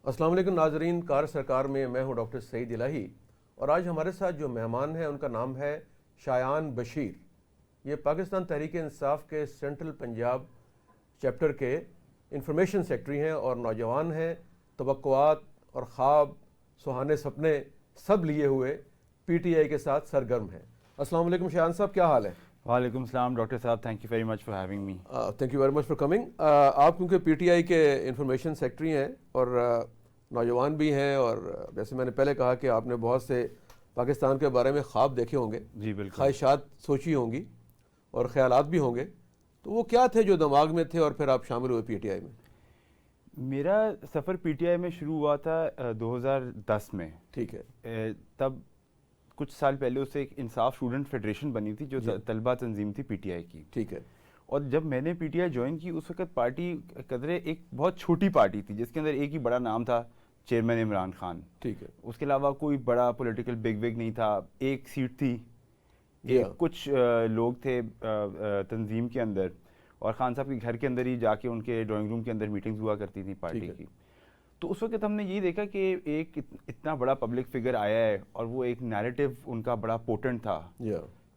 السلام علیکم ناظرین، کار سرکار میں میں ہوں ڈاکٹر سعید الہی، اور آج ہمارے ساتھ جو مہمان ہیں ان کا نام ہے شایان بشیر۔ یہ پاکستان تحریک انصاف کے سینٹرل پنجاب چیپٹر کے انفارمیشن سیکرٹری ہیں اور نوجوان ہیں، توقعات اور خواب، سہانے سپنے سب لیے ہوئے پی ٹی آئی کے ساتھ سرگرم ہیں۔ السلام علیکم شایان صاحب، کیا حال ہے؟ وعلیکم السلام ڈاکٹر صاحب، thank you very much for having me. Thank you very much for coming. آپ کیونکہ پی ٹی آئی کے انفارمیشن سیکرٹری ہیں اور نوجوان بھی ہیں، اور جیسے میں نے پہلے کہا کہ آپ نے بہت سے پاکستان کے بارے میں خواب دیکھے ہوں گے، جی بالکل، خواہشات سوچی ہوں گی اور خیالات بھی ہوں گے، تو وہ کیا تھے جو دماغ میں تھے اور پھر آپ شامل ہوئے پی ٹی آئی میں؟ میرا سفر پی ٹی آئی میں شروع ہوا تھا 2010 میں۔ ٹھیک ہے۔ تب کچھ سال پہلے اس سے ایک انصاف اسٹوڈنٹ فیڈریشن بنی تھی جو طلبہ تنظیم تھی پی ٹی آئی کی۔ ٹھیک ہے۔ اور جب میں نے پی ٹی آئی جوائن کی اس وقت پارٹی قدرے ایک بہت چھوٹی پارٹی تھی جس کے اندر ایک ہی بڑا نام تھا، چیئرمین عمران خان۔ ٹھیک ہے۔ اس کے علاوہ کوئی بڑا پولیٹیکل بگ وگ نہیں تھا، ایک سیٹ تھی، کچھ لوگ تھے تنظیم کے اندر، اور خان صاحب کے گھر کے اندر ہی جا کے ان کے ڈرائنگ روم کے اندر میٹنگز ہوا کرتی تھیں پارٹی کی۔ تو اس وقت ہم نے یہ دیکھا کہ ایک اتنا بڑا پبلک فگر آیا ہے اور وہ ایک نیریٹو ان کا بڑا پوٹنٹ تھا،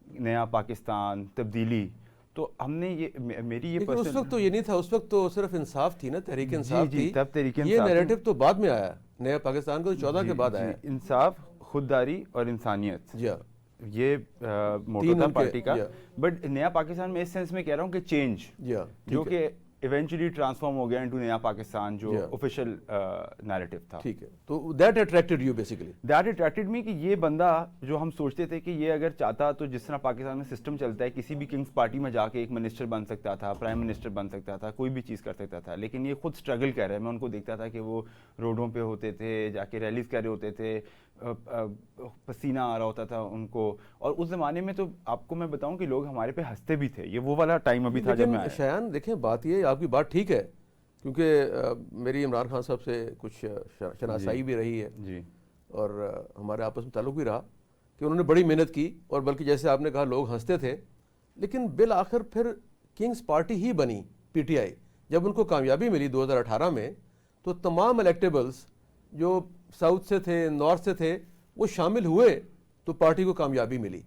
نیا پاکستان، تبدیلی۔ تو ہم نے یہ میری یہ اس وقت تو یہ نہیں تھا، اس وقت تو صرف انصاف تھی نا، تحریک انصاف تھی۔ تب تحریک انصاف، یہ نیریٹو تو بعد میں آیا، نیا پاکستان کو 14 کے بعد آیا۔ انصاف، خودداری اور انسانیت، یہ موٹو تھا پارٹی کا۔ بٹ نیا پاکستان میں اس سینس میں کہہ رہا ہوں کہ چینج، جو کہ ایونچولی ٹرانسفارم ہو گیا انٹو نیا پاکستان جو آفیشیل نیریٹو تھا۔ ٹھیک ہے۔ تو that attracted you basically? That attracted me کہ یہ بندہ جو ہم سوچتے تھے کہ یہ اگر چاہتا تو جس طرح پاکستان میں سسٹم چلتا ہے، کسی بھی کنگز پارٹی میں جا کے ایک منسٹر بن سکتا تھا، پرائم منسٹر بن سکتا تھا، کوئی بھی چیز کر سکتا تھا، لیکن یہ خود اسٹرگل کر رہے ہیں۔ میں ان کو دیکھتا تھا کہ وہ روڈوں پہ ہوتے تھے، جا کے ریلیز کر رہے ہوتے تھے، پسینہ آ رہا ہوتا تھا ان کو۔ اور اس زمانے میں تو آپ کو میں بتاؤں کہ لوگ ہمارے پہ ہنستے بھی تھے، یہ وہ والا ٹائم ابھی تھا جب میں آیا۔ شایان دیکھیں، بات یہ، آپ کی بات ٹھیک ہے، کیونکہ میری عمران خان صاحب سے کچھ شناسائی بھی رہی ہے جی، اور ہمارے آپس میں تعلق بھی رہا کہ انہوں نے بڑی محنت کی، اور بلکہ جیسے آپ نے کہا لوگ ہنستے تھے، لیکن بالآخر پھر کنگز پارٹی ہی بنی پی ٹی آئی۔ جب ان کو کامیابی ملی 2018 میں، تو تمام الیکٹیبلز جو ساؤتھ سے تھے، نارتھ سے تھے، وہ شامل ہوئے تو پارٹی کو کامیابی ملی۔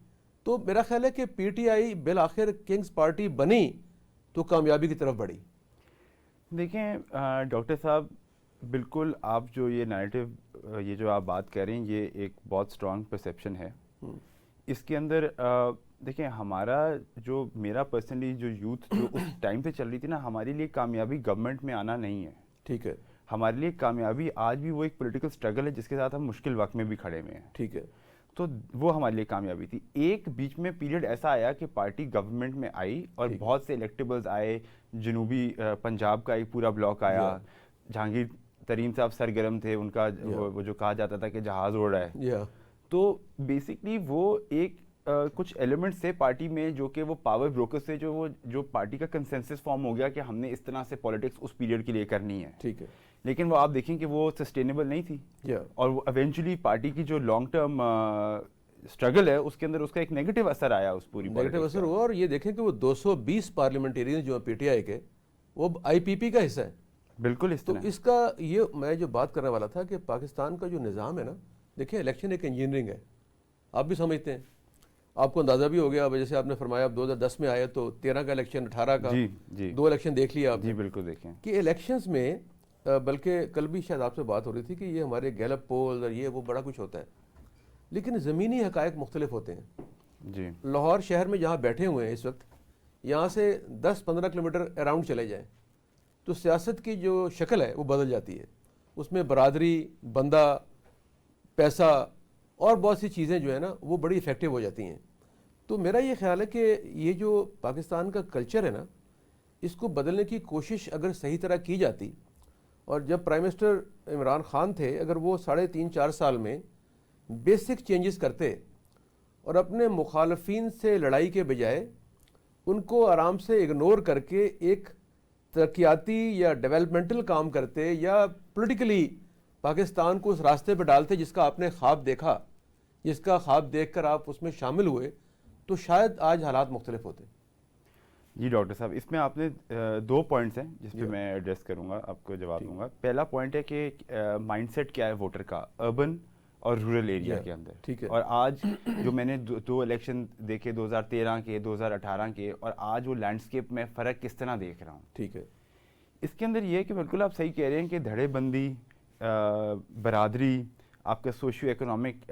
تو میرا خیال ہے کہ پی ٹی آئی بالآخر کنگز پارٹی بنی تو کامیابی کی طرف بڑھی۔ دیکھیں ڈاکٹر صاحب، بالکل آپ جو یہ نیریٹو، یہ جو آپ بات کر رہے ہیں، یہ ایک بہت اسٹرانگ پرسیپشن ہے۔ اس کے اندر دیکھیں ہمارا جو میرا پرسنلی جو یوتھ جو اس ٹائم پہ چل رہی تھی نا، ہمارے لیے کامیابی گورنمنٹ میں آنا نہیں ہے۔ ٹھیک ہے۔ ہمارے لیے کامیابی آج بھی وہ ایک پولیٹیکل اسٹرگل ہے جس کے ساتھ ہم مشکل وقت میں بھی کھڑے ہوئے ہیں۔ ٹھیک ہے۔ تو وہ ہمارے لیے کامیابی تھی۔ ایک بیچ میں پیریڈ ایسا آیا کہ پارٹی گورنمنٹ میں آئی اور بہت سے الیکٹیبلز آئے، جنوبی پنجاب کا ایک پورا بلاک آیا، جہانگیر ترین صاحب سرگرم تھے، ان کا وہ جو کہا جاتا تھا کہ جہاز اڑ رہا ہے۔ تو بیسکلی وہ ایک کچھ ایلیمنٹس تھے پارٹی میں جو کہ وہ پاور بروکرز تھے، جو پارٹی کا کنسنسس فارم ہو گیا کہ ہم نے اس طرح سے پالیٹکس اس پیریڈ کے لیے کرنی ہے۔ ٹھیک ہے۔ لیکن وہ آپ دیکھیں کہ وہ سسٹینیبل نہیں تھی، اور وہ ایونچولی پارٹی کی جو لانگ ٹرم اسٹرگل ہے اس کے اندر اس کا ایک نیگیٹو اثر آیا، اس پوری نیگیٹو اثر ہوا۔ اور یہ دیکھیں کہ وہ 220 پارلیمنٹیرین جو پی ٹی آئی کے، وہ آئی پی پی کا حصہ ہے۔ بالکل۔ تو اس کا یہ میں جو بات کرنے والا تھا کہ پاکستان کا جو نظام ہے نا، دیکھیں الیکشن ایک انجینئرنگ ہے، آپ بھی سمجھتے ہیں، آپ کو اندازہ بھی ہو گیا، جیسے آپ نے فرمایا اب 2010 میں آئے تو 13 کا الیکشن، 18 کا، 2 الیکشن دیکھ لیا آپ نے۔ جی بالکل دیکھیں کہ الیکشنز میں، بلکہ کل بھی شاید آپ سے بات ہو رہی تھی کہ یہ ہمارے گیلپ پول اور یہ وہ بڑا کچھ ہوتا ہے، لیکن زمینی حقائق مختلف ہوتے ہیں۔ جی، لاہور شہر میں جہاں بیٹھے ہوئے ہیں اس وقت، یہاں سے 10-15 کلومیٹر اراؤنڈ چلے جائیں تو سیاست کی جو شکل ہے وہ بدل جاتی ہے۔ اس میں برادری، بندہ، پیسہ اور بہت سی چیزیں جو ہے نا وہ بڑی افیکٹو ہو جاتی ہیں۔ تو میرا یہ خیال ہے کہ یہ جو پاکستان کا کلچر ہے نا، اس کو بدلنے کی کوشش اگر صحیح طرح کی جاتی، اور جب پرائم منسٹر عمران خان تھے، اگر وہ 3.5-4 سال میں بیسک چینجز کرتے اور اپنے مخالفین سے لڑائی کے بجائے ان کو آرام سے اگنور کر کے ایک ترقیاتی یا ڈیولپمنٹل کام کرتے، یا پولیٹیکلی پاکستان کو اس راستے پہ ڈالتے جس کا آپ نے خواب دیکھا، جس کا خواب دیکھ کر آپ اس میں شامل ہوئے، تو شاید آج حالات مختلف ہوتے۔ جی ڈاکٹر صاحب، اس میں آپ نے 2 پوائنٹس ہیں جس پہ جی میں ایڈریس کروں گا، آپ کو جواب ٹھیک دوں گا. پہلا پوائنٹ ہے کہ مائنڈ سیٹ کیا ہے ووٹر کا اربن اور رورل ایریا جی کے اندر. ٹھیک ہے اور آج جو میں نے 2 الیکشن دیکھے 2013 کے 2018 کے، اور آج وہ لینڈسکیپ میں فرق کس طرح دیکھ رہا ہوں. ٹھیک ہے اس کے اندر یہ ہے کہ بالکل آپ صحیح کہہ رہے ہیں کہ دھڑے بندی، برادری، آپ کا سوشیو اکنامک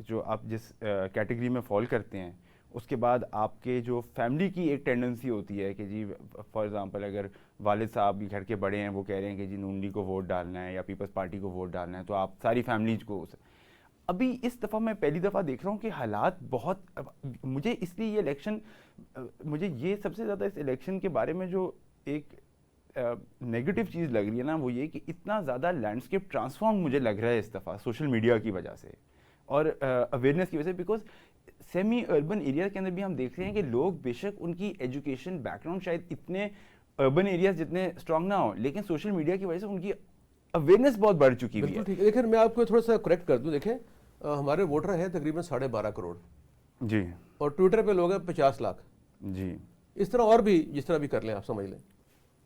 جو آپ جس کیٹیگری میں فال کرتے ہیں، اس کے بعد آپ کے جو فیملی کی ایک ٹینڈنسی ہوتی ہے کہ جی فار ایگزامپل اگر والد صاحب گھر کے بڑے ہیں، وہ کہہ رہے ہیں کہ جی نون لیگ کو ووٹ ڈالنا ہے یا پیپلز پارٹی کو ووٹ ڈالنا ہے، تو آپ ساری فیملی کو. ابھی اس دفعہ میں پہلی دفعہ دیکھ رہا ہوں کہ حالات بہت، مجھے اس لیے یہ الیکشن، مجھے یہ سب سے زیادہ اس الیکشن کے بارے میں جو ایک نیگیٹو چیز لگ رہی ہے نا، وہ یہ کہ اتنا زیادہ لینڈسکیپ ٹرانسفارم مجھے لگ رہا ہے اس دفعہ سوشل میڈیا کی وجہ سے اور اویئرنیس کی وجہ سے. بیکاز سیمی اربن ایریا کے اندر بھی ہم دیکھ رہے ہیں کہ لوگ بے شک ان کی ایجوکیشن بیک گراؤنڈ شاید اتنے اربن ایریاز جتنے اسٹرانگ نہ ہوں، لیکن سوشل میڈیا کی وجہ سے ان کی اویئرنیس بہت بڑھ چکی ہوئی ہے. بالکل ٹھیک ہے. دیکھیں میں آپ کو تھوڑا سا کریکٹ کر دوں. دیکھیں ہمارے ووٹر ہیں تقریباً 12.5 کروڑ جی. اور ٹویٹر پہ لوگ ہیں 50 لاکھ. جی. اس طرح اور بھی جس طرح بھی کر لیں آپ سمجھ لیں.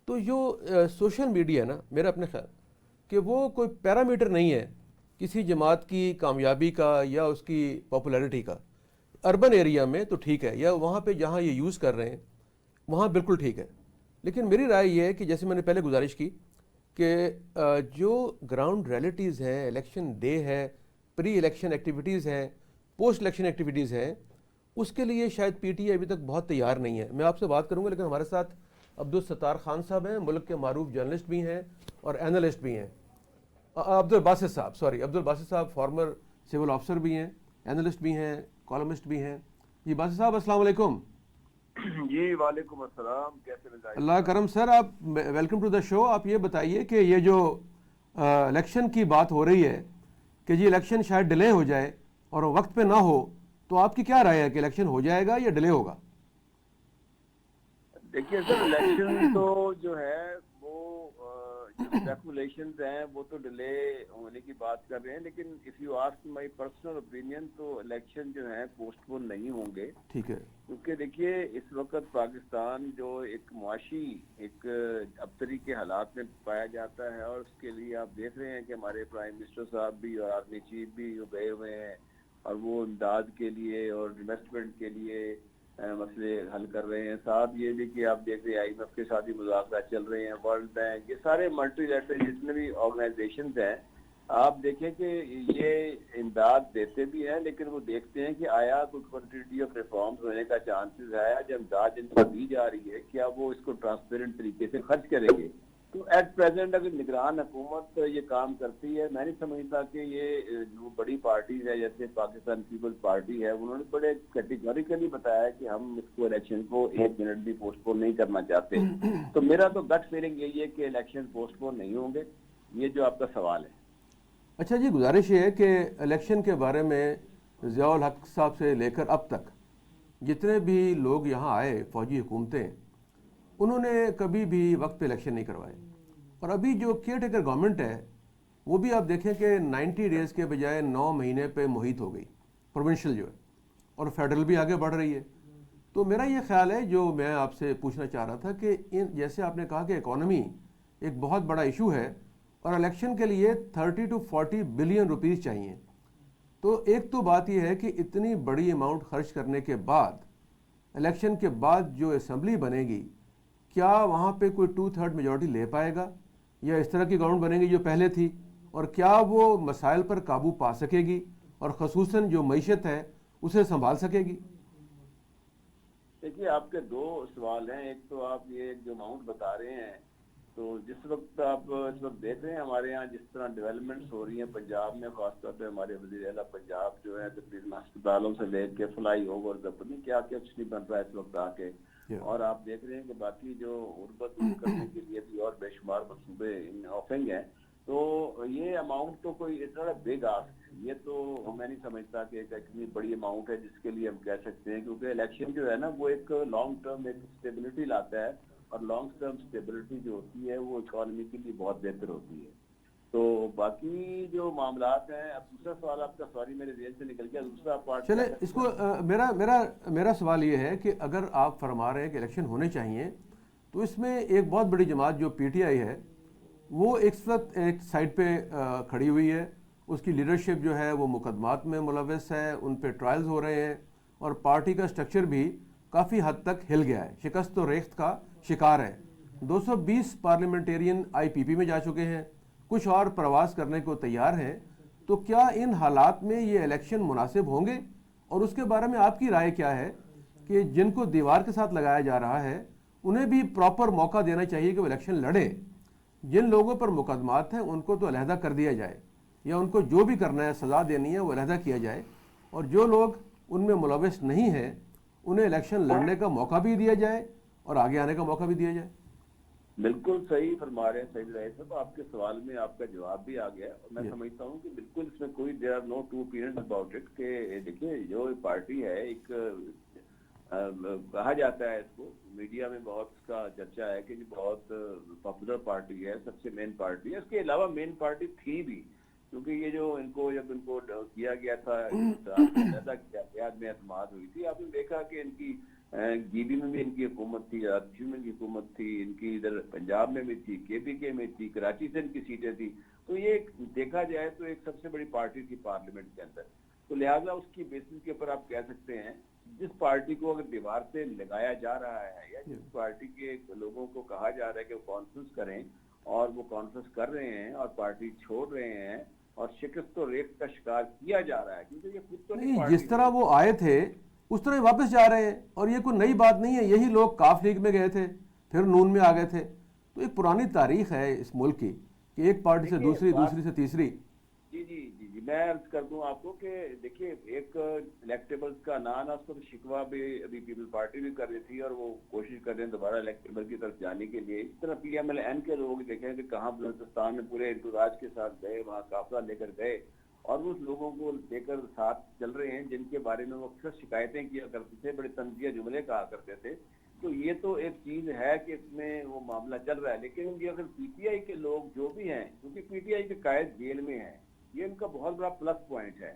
تو جو سوشل میڈیا ہے نا، میرا اپنے خیال کہ وہ کوئی پیرامیٹر نہیں ہے کسی جماعت کی کامیابی کا یا اس کی پاپولیرٹی کا. اربن ایریا میں تو ٹھیک ہے، یا وہاں پہ جہاں یہ یوز کر رہے ہیں وہاں بالکل ٹھیک ہے. لیکن میری رائے یہ ہے کہ جیسے میں نے پہلے گزارش کی کہ جو گراؤنڈ ریئلٹیز ہیں، الیکشن ڈے ہے، پری الیکشن ایکٹیویٹیز ہیں، پوسٹ الیکشن ایکٹیویٹیز ہیں، اس کے لیے شاید پی ٹی آئی ابھی تک بہت تیار نہیں ہے. میں آپ سے بات کروں گا، لیکن ہمارے ساتھ عبدالستار خان صاحب ہیں، ملک کے معروف جرنلسٹ بھی ہیں اور اینالسٹ بھی ہیں. عبدالباسط صاحب فارمر سول آفیسر بھی ہیں، اینالسٹ بھی ہیں، کالمسٹ بھی ہیں. جی باسط صاحب السلام علیکم. جی وعلیکم السلام، کیسے مزاج؟ اللہ کرم سر، آپ ویلکم ٹو دا شو. آپ یہ بتائیے کہ یہ جو الیکشن کی بات ہو رہی ہے کہ جی الیکشن شاید ڈیلے ہو جائے اور وقت پہ نہ ہو، تو آپ کی کیا رائے ہے کہ الیکشن ہو جائے گا یا ڈیلے ہوگا؟ دیکھیے سر، الیکشن تو جو ہے وہ جو اسپیکولیشنز ہیں وہ تو ڈیلے ہونے کی بات کر رہے ہیں، لیکن if you ask my personal opinion تو الیکشن جو ہے پوسٹ پون نہیں ہوں گے. ٹھیک ہے. کیونکہ دیکھیے اس وقت پاکستان جو ایک معاشی ایک ابتری کے حالات میں پایا جاتا ہے، اور اس کے لیے آپ دیکھ رہے ہیں کہ ہمارے پرائم منسٹر صاحب بھی اور آرمی چیف بھی گئے ہوئے ہیں اور وہ امداد کے لیے اور انویسٹمنٹ کے لیے مسئلے حل کر رہے ہیں. ساتھ یہ بھی کہ آپ دیکھ رہے ہیں IMF کے ساتھ بھی مذاکرات چل رہے ہیں، ورلڈ بینک، یہ سارے ملٹی لیٹرل جتنے بھی آرگنائزیشنز ہیں، آپ دیکھیں کہ یہ امداد دیتے بھی ہیں، لیکن وہ دیکھتے ہیں کہ آیا کوئی کنٹینیوٹی آف ریفارمز ہونے کا چانسز ہے، جو امداد ان کو دی جا رہی ہے کیا وہ اس کو ٹرانسپیرنٹ طریقے سے خرچ کریں گے. تو ایٹ پریزنٹ اگر نگران حکومت یہ کام کرتی ہے، میں نہیں سمجھتا کہ یہ جو بڑی پارٹیز ہے جیسے پاکستان پیپلز پارٹی ہے، انہوں نے بڑے کیٹیگوریکلی بتایا کہ ہم اس کو الیکشن کو 1 منٹ بھی پوسٹ پون نہیں کرنا چاہتے. تو میرا تو گٹ فیلنگ یہی ہے کہ الیکشن پوسٹ پون نہیں ہوں گے. یہ جو آپ کا سوال ہے. اچھا جی، گزارش یہ ہے کہ الیکشن کے بارے میں ضیاء الحق صاحب سے لے کر اب تک جتنے بھی لوگ یہاں آئے، فوجی حکومتیں، انہوں نے کبھی بھی وقت پہ الیکشن نہیں کروائے. اور ابھی جو کیئر ٹیکر گورنمنٹ ہے وہ بھی آپ دیکھیں کہ 90 ڈیز کے بجائے 9 مہینے پہ محیط ہو گئی، پروونشل جو ہے، اور فیڈرل بھی آگے بڑھ رہی ہے. تو میرا یہ خیال ہے، جو میں آپ سے پوچھنا چاہ رہا تھا کہ جیسے آپ نے کہا کہ اکانومی ایک بہت بڑا ایشو ہے اور الیکشن کے لیے 30 to 40 بلین روپیز چاہیے. تو ایک تو بات یہ ہے کہ اتنی بڑی اماؤنٹ خرچ کرنے کے بعد الیکشن کے بعد جو اسمبلی بنے گی، کیا وہاں پہ کوئی 2/3 میجورٹی لے پائے گا، یا اس طرح کی گورنمنٹ بنے گی جو پہلے تھی، اور کیا وہ مسائل پر قابو پا سکے گی اور خصوصاً جو معیشت ہے اسے سنبھال سکے گی؟ دیکھیے آپ کے 2 سوال ہیں. ایک تو آپ یہ جو اماؤنٹ بتا رہے ہیں، تو جس وقت آپ اس وقت دیکھ رہے ہیں ہمارے یہاں جس طرح ڈیولپمنٹس ہو رہی ہیں پنجاب میں، خاص طور پہ ہمارے وزیر اعلیٰ پنجاب جو ہے تقریباً ہسپتالوں سے لے کے فلائی اوور تک کیا کیا کچھ نہیں بن رہا ہے اس وقت آ کے. اور آپ دیکھ رہے ہیں کہ باقی جو غربت دور کرنے کے لیے بھی اور بے شمار منصوبے آفنگ ہیں. تو یہ اماؤنٹ تو کوئی اتنا بگ آسک، یہ تو میں نہیں سمجھتا کہ ایک اتنی بڑی اماؤنٹ ہے جس کے لیے ہم کہہ سکتے ہیں، کیونکہ الیکشن جو ہے نا وہ ایک لانگ ٹرم ایک اسٹیبلٹی لاتا ہے، اور لانگ ٹرم اسٹیبلٹی جو ہوتی ہے وہ اکانومی کے لیے بہت بہتر ہوتی ہے. تو باقی جو معاملات ہیں، اب دوسرا سوال آپ کا سوری میرے ذہن سے نکل گیا، دوسرا پارٹ چلے اس کو میرا سوال یہ ہے کہ اگر آپ فرما رہے ہیں کہ الیکشن ہونے چاہیے، تو اس میں ایک بہت بڑی جماعت جو پی ٹی آئی ہے وہ اس وقت ایک سائڈ پہ کھڑی ہوئی ہے، اس کی لیڈرشپ جو ہے وہ مقدمات میں ملوث ہے، ان پہ ٹرائلز ہو رہے ہیں، اور پارٹی کا سٹرکچر بھی کافی حد تک ہل گیا ہے، شکست و ریخت کا شکار ہے۔ 220 پارلیمنٹیرین آئی پی پی میں جا چکے ہیں، کچھ اور پرواز کرنے کو تیار ہیں، تو کیا ان حالات میں یہ الیکشن مناسب ہوں گے؟ اور اس کے بارے میں آپ کی رائے کیا ہے کہ جن کو دیوار کے ساتھ لگایا جا رہا ہے انہیں بھی پراپر موقع دینا چاہیے کہ وہ الیکشن لڑیں، جن لوگوں پر مقدمات ہیں ان کو تو علیحدہ کر دیا جائے، یا ان کو جو بھی کرنا ہے سزا دینی ہے وہ علیحدہ کیا جائے، اور جو لوگ ان میں ملوث نہیں ہیں انہیں الیکشن لڑنے کا موقع بھی دیا جائے اور آگے آنے کا موقع بھی دیا جائے۔ بالکل صحیح فرما رہے ہیں سعید رائے صاحب، آپ کے سوال میں آپ کا جواب بھی آ گیا، اور میں سمجھتا ہوں کہ بالکل اس میں کوئی there are no two opinions about it, کہ دیکھیے جو پارٹی ہے، ایک کہا جاتا ہے، اس کو میڈیا میں بہت اس کا چرچا ہے کہ یہ بہت پاپولر پارٹی ہے، سب سے مین پارٹی ہے، اس کے علاوہ مین پارٹی تھی بھی، کیونکہ یہ جو جب ان کو کیا گیا تھا، پیدا کیا گیا میں اعتماد ہوئی تھی، آپ نے دیکھا کہ ان کی گی بی میں بھی ان کی حکومت تھی، راجی میں ان کی حکومت تھی، ان کی ادھر پنجاب میں بھی تھی، کے پی کے میں تھی، کراچی سے ان کی سیٹیں تھی، تو یہ دیکھا جائے تو ایک سب سے بڑی پارٹی تھی پارلیمنٹ کے اندر، تو لہٰذا اس کی بیسس کے اوپر آپ کہہ سکتے ہیں جس پارٹی کو اگر دیوار سے لگایا جا رہا ہے، یا جس پارٹی کے لوگوں کو کہا جا رہا ہے کہ وہ کانفرنس کریں اور وہ کانفرنس کر رہے ہیں اور پارٹی چھوڑ رہے ہیں اور شکست و ریخت کا شکار کیا جا رہا ہے، کیونکہ یہ خود تو نہیں، جس طرح وہ آئے تھے اس طرح واپس جا رہے ہیں، اور یہ کوئی نئی بات نہیں ہے، یہی لوگ کاف لیگ میں گئے تھے، پھر نون میں آ گئے تھے، تو ایک پرانی تاریخ ہے اس ملک کی کہ ایک پارٹی سے دوسری، دوسری سے تیسری۔ جی میں عرض کر دوں آپ کو کہ دیکھیے ایک الیکٹیبلز کا نان اس کو شکوہ بھی ابھی پیپل پارٹی بھی کر رہی تھی، اور وہ کوشش کر رہے ہیں دوبارہ الیکٹیبل کی طرف جانے کے لیے، اس طرح پی ایم ایل این کے لوگ دیکھیں کہ کہاں بلوچستان میں پورے انتراج کے ساتھ گئے، وہاں قافلہ لے کر گئے اور اس لوگوں کو لے کر ساتھ چل رہے ہیں جن کے بارے میں وہ اکثر شکایتیں کیا کرتے تھے، بڑے تنزیہ جملے کہا کرتے تھے، تو یہ تو ایک چیز ہے کہ اس میں وہ معاملہ چل رہا ہے، لیکن یہ اگر پی ٹی آئی کے لوگ جو بھی ہیں، کیونکہ پی ٹی آئی کے قائد جیل میں ہیں، یہ ان کا بہت بڑا پلس پوائنٹ ہے،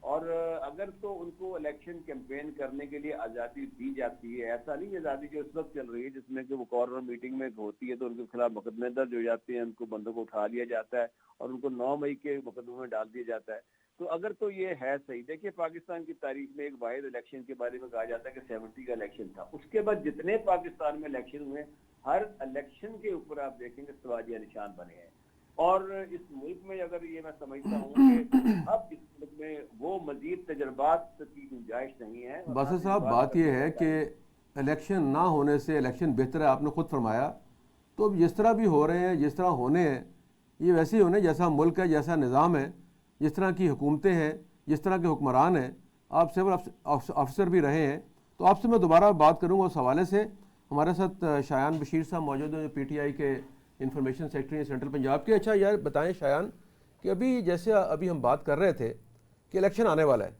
اور اگر تو ان کو الیکشن کیمپین کرنے کے لیے آزادی دی جاتی ہے، ایسا نہیں آزادی جو اس وقت چل رہی ہے جس میں کہ وہ کارنر میٹنگ میں ہوتی ہے تو ان کے خلاف مقدمے درج ہو جاتے ہیں، ان کو بندوں کو اٹھا لیا جاتا ہے اور ان کو 9 مئی کے مقدمے میں ڈال دیا جاتا ہے، تو اگر تو یہ ہے صحیح۔ دیکھیے پاکستان کی تاریخ میں ایک واحد الیکشن کے بارے میں کہا جاتا ہے کہ 70 کا الیکشن تھا، اس کے بعد جتنے پاکستان میں الیکشن ہوئے ہر الیکشن کے اوپر آپ دیکھیں گے سوالیہ نشان بنے ہیں، اور اس ملک میں اگر یہ میں سمجھتا ہوں کہ اب اس ملک میں وہ مزید تجربات کی گنجائش نہیں ہے۔ باسط صاحب بات یہ ہے کہ الیکشن نہ ہونے سے الیکشن بہتر ہے، آپ نے خود فرمایا، تو اب جس طرح بھی ہو رہے ہیں، جس طرح ہونے ہیں، یہ ویسے ہی ہونے جیسا ملک ہے، جیسا نظام ہے، جس طرح کی حکومتیں ہیں، جس طرح کے حکمران ہیں، آپ سول افسر بھی رہے ہیں، تو آپ سے میں دوبارہ بات کروں گا اس حوالے سے۔ ہمارے ساتھ شایان بشیر صاحب موجود ہیں جو پی ٹی آئی کے انفارمیشن سیکرٹری ہیں سینٹرل پنجاب کے۔ اچھا یار بتائیں شایان کہ ابھی ہم بات کر رہے تھے کہ الیکشن آنے والا ہے،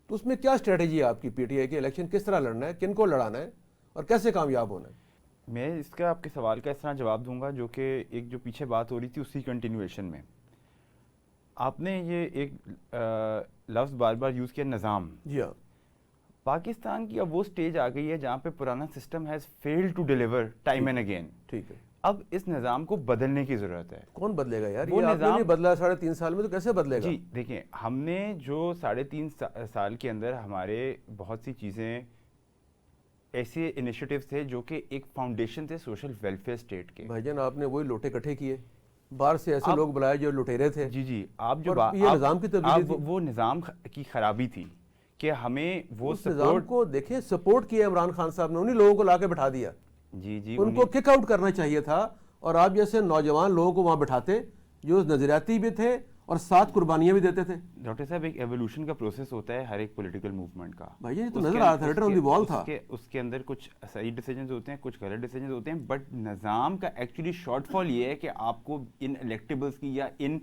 تو اس میں کیا اسٹریٹجی ہے آپ کی پی ٹی آئی کے؟ الیکشن کس طرح لڑنا ہے، کن کو لڑانا ہے اور کیسے کامیاب ہونا ہے؟ میں اس کا آپ کے سوال کا اس طرح جواب دوں گا جو کہ ایک جو پیچھے بات ہو رہی تھی اسی کنٹینیویشن میں آپ نے یہ ایک لفظ بار بار یوز کیا، نظام۔ جی ہاں، پاکستان کی اب وہ سٹیج آ گئی ہے جہاں پہ پرانا system has failed to deliver time and again. ٹھیک ہے، اب اس نظام کو بدلنے کی ضرورت ہے۔ کون بدلے گا یار؟ وہ یہ آپ نے نظام نہیں بدلا 3.5 سال میں، تو کیسے بدلے گا؟ جی دیکھیں، ہم نے جو 3.5 سال کے اندر ہمارے بہت سی چیزیں ایسے انیشیٹیوز تھے جو کہ ایک فاؤنڈیشن تھے سوشل ویلفیئر اسٹیٹ کے۔ بھائی جان آپ نے وہی لوٹے کٹھے کیے، باہر سے ایسے لوگ بلائے جو لٹیرے تھے۔ جی آپ جو یہ نظام کی تبدیلی تھی، وہ نظام کی خرابی تھی کہ ہمیں وہ اس نظام کو دیکھیں سپورٹ کیا عمران خان صاحب نے، انہیں لوگوں کو لا کے بٹھا دیا۔ جی ان کو کک آؤٹ کرنا چاہیے تھا، اور آپ جیسے نوجوان لوگوں کو وہاں بٹھاتے جو نظریاتی بھی تھے اور ساتھ قربانیاں بھی دیتے تھے۔ ڈاکٹر صاحب ایک ایوولوشن کا پروسیس ہوتا ہے ہر ایک پولیٹیکل موومنٹ کا۔ بھائی یہ تو نظر آ رہا تھا، ریٹر آن دی وال تھا۔ اس کے اندر کچھ صحیح ڈیسیجنز ہوتے ہیں، کچھ غلط ڈیسیجنز ہوتے ہیں، بٹ نظام کا ایکچولی شارٹ فال یہ ہے کہ آپ کو ان الیکٹیبلز کی یا ان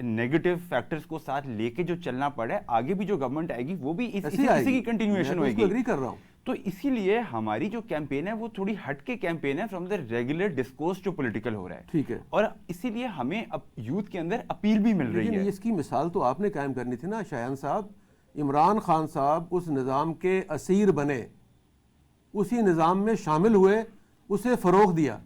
نیگیٹو فیکٹرز کو ساتھ لے کے جو چلنا پڑے، آگے بھی جو گورنمنٹ آئے گی وہ بھی اسی کی کنٹینیویشن ہوئے گی۔ اگری کر رہا ہوں۔ تو اسی لیے ہماری جو کیمپین ہے وہ تھوڑی ہٹ کے کیمپین ہے فرام دا ریگولر ڈسکورس جو پولیٹیکل ہو رہا ہے. ٹھیک ہے. اور اسی لیے ہمیں اب یوتھ کے اندر اپیل بھی مل رہی ہے. لیکن اس کی مثال تو آپ نے قائم کرنی تھی نا شایان صاحب. عمران خان صاحب اس نظام کے اسیر بنے, اسی نظام میں شامل ہوئے, اسے فروغ دیا.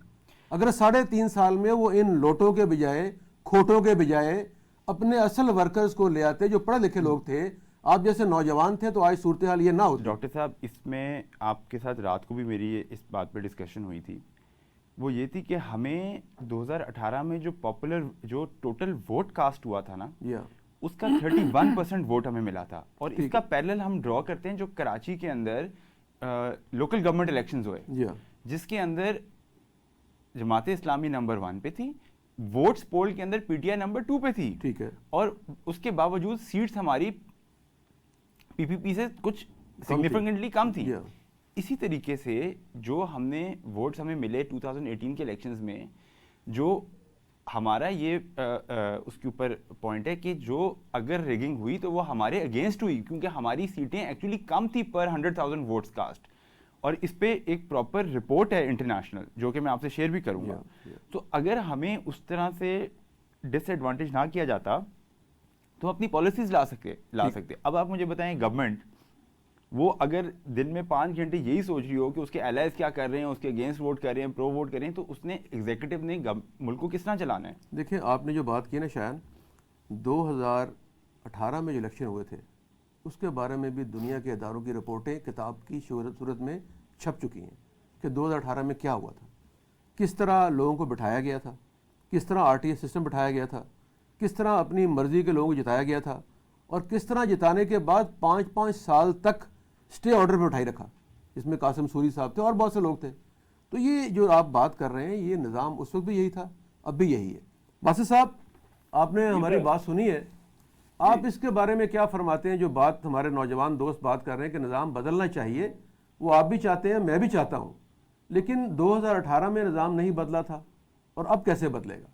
اگر 3.5 سال میں وہ ان لوٹوں کے بجائے, کھوٹوں کے بجائے اپنے اصل ورکرز کو لے آتے جو پڑھے لکھے لوگ تھے, آپ جیسے نوجوان تھے, تو آج صورتحال یہ نہ ہوتی. ڈاکٹر صاحب اس میں آپ کے ساتھ رات کو بھی میری اس بات پہ ڈسکشن ہوئی تھی. وہ یہ تھی کہ ہمیں 2018 میں جو پاپولر جو ٹوٹل ووٹ کاسٹ ہوا تھا نا, اس کا 31% ووٹ ہمیں ملا تھا. اور اس کا پیرلل ہم ڈرا کرتے ہیں جو کراچی کے اندر لوکل گورنمنٹ الیکشنز ہوئے, جس کے اندر جماعت اسلامی نمبر 1 پہ تھی, ووٹس پول کے اندر پی ٹی آئی نمبر 2 پہ تھی. ٹھیک ہے. اور اس کے باوجود سیٹس ہماری پی پی پی سے کچھ سگنیفیکنٹلی کم تھی. اسی طریقے سے جو ہم نے ووٹس ہمیں ملے 2018 کے الیکشنز میں, جو ہمارا یہ اس کے اوپر پوائنٹ ہے کہ جو اگر ریگنگ ہوئی تو وہ ہمارے اگینسٹ ہوئی, کیونکہ ہماری سیٹیں ایکچولی کم تھی پر 100,000 ووٹس کاسٹ. اور اس پہ ایک پراپر رپورٹ ہے انٹرنیشنل جو کہ میں آپ سے شیئر بھی کروں گا. تو اگر ہمیں اس طرح سے ڈس ایڈوانٹیج نہ کیا جاتا تو اپنی پالیسیز لا سکتے. اب آپ مجھے بتائیں, گورنمنٹ وہ اگر دن میں 5 گھنٹے یہی سوچ رہی ہو کہ اس کے الائز کیا کر رہے ہیں, اس کے اگینسٹ ووٹ کر رہے ہیں, پرو ووٹ کر رہے ہیں, تو اس نے ایگزیکٹو نے ملک کو کس طرح چلانا ہے؟ دیکھیں آپ نے جو بات کی نا شایان, 2018 میں جو الیکشن ہوئے تھے اس کے بارے میں بھی دنیا کے اداروں کی رپورٹیں کتاب کی صورت میں چھپ چکی ہیں کہ 2018 میں کیا ہوا تھا, کس طرح لوگوں کو بٹھایا گیا تھا, کس طرح آر ٹی ایس سسٹم بٹھایا گیا تھا, کس طرح اپنی مرضی کے لوگوں کو جتایا گیا تھا, اور کس طرح جتانے کے بعد 5 سال تک اسٹے آرڈر پہ اٹھائی رکھا, جس میں قاسم سوری صاحب تھے اور بہت سے لوگ تھے. تو یہ جو آپ بات کر رہے ہیں یہ نظام اس وقت بھی یہی تھا, اب بھی یہی ہے. باسط صاحب آپ نے ہماری بات سنی ہے, آپ اس کے بارے میں کیا فرماتے ہیں؟ جو بات ہمارے نوجوان دوست بات کر رہے ہیں کہ نظام بدلنا چاہیے, وہ آپ بھی چاہتے ہیں, میں بھی چاہتا ہوں, لیکن 2018 میں نظام نہیں بدلا تھا اور اب کیسے بدلے گا؟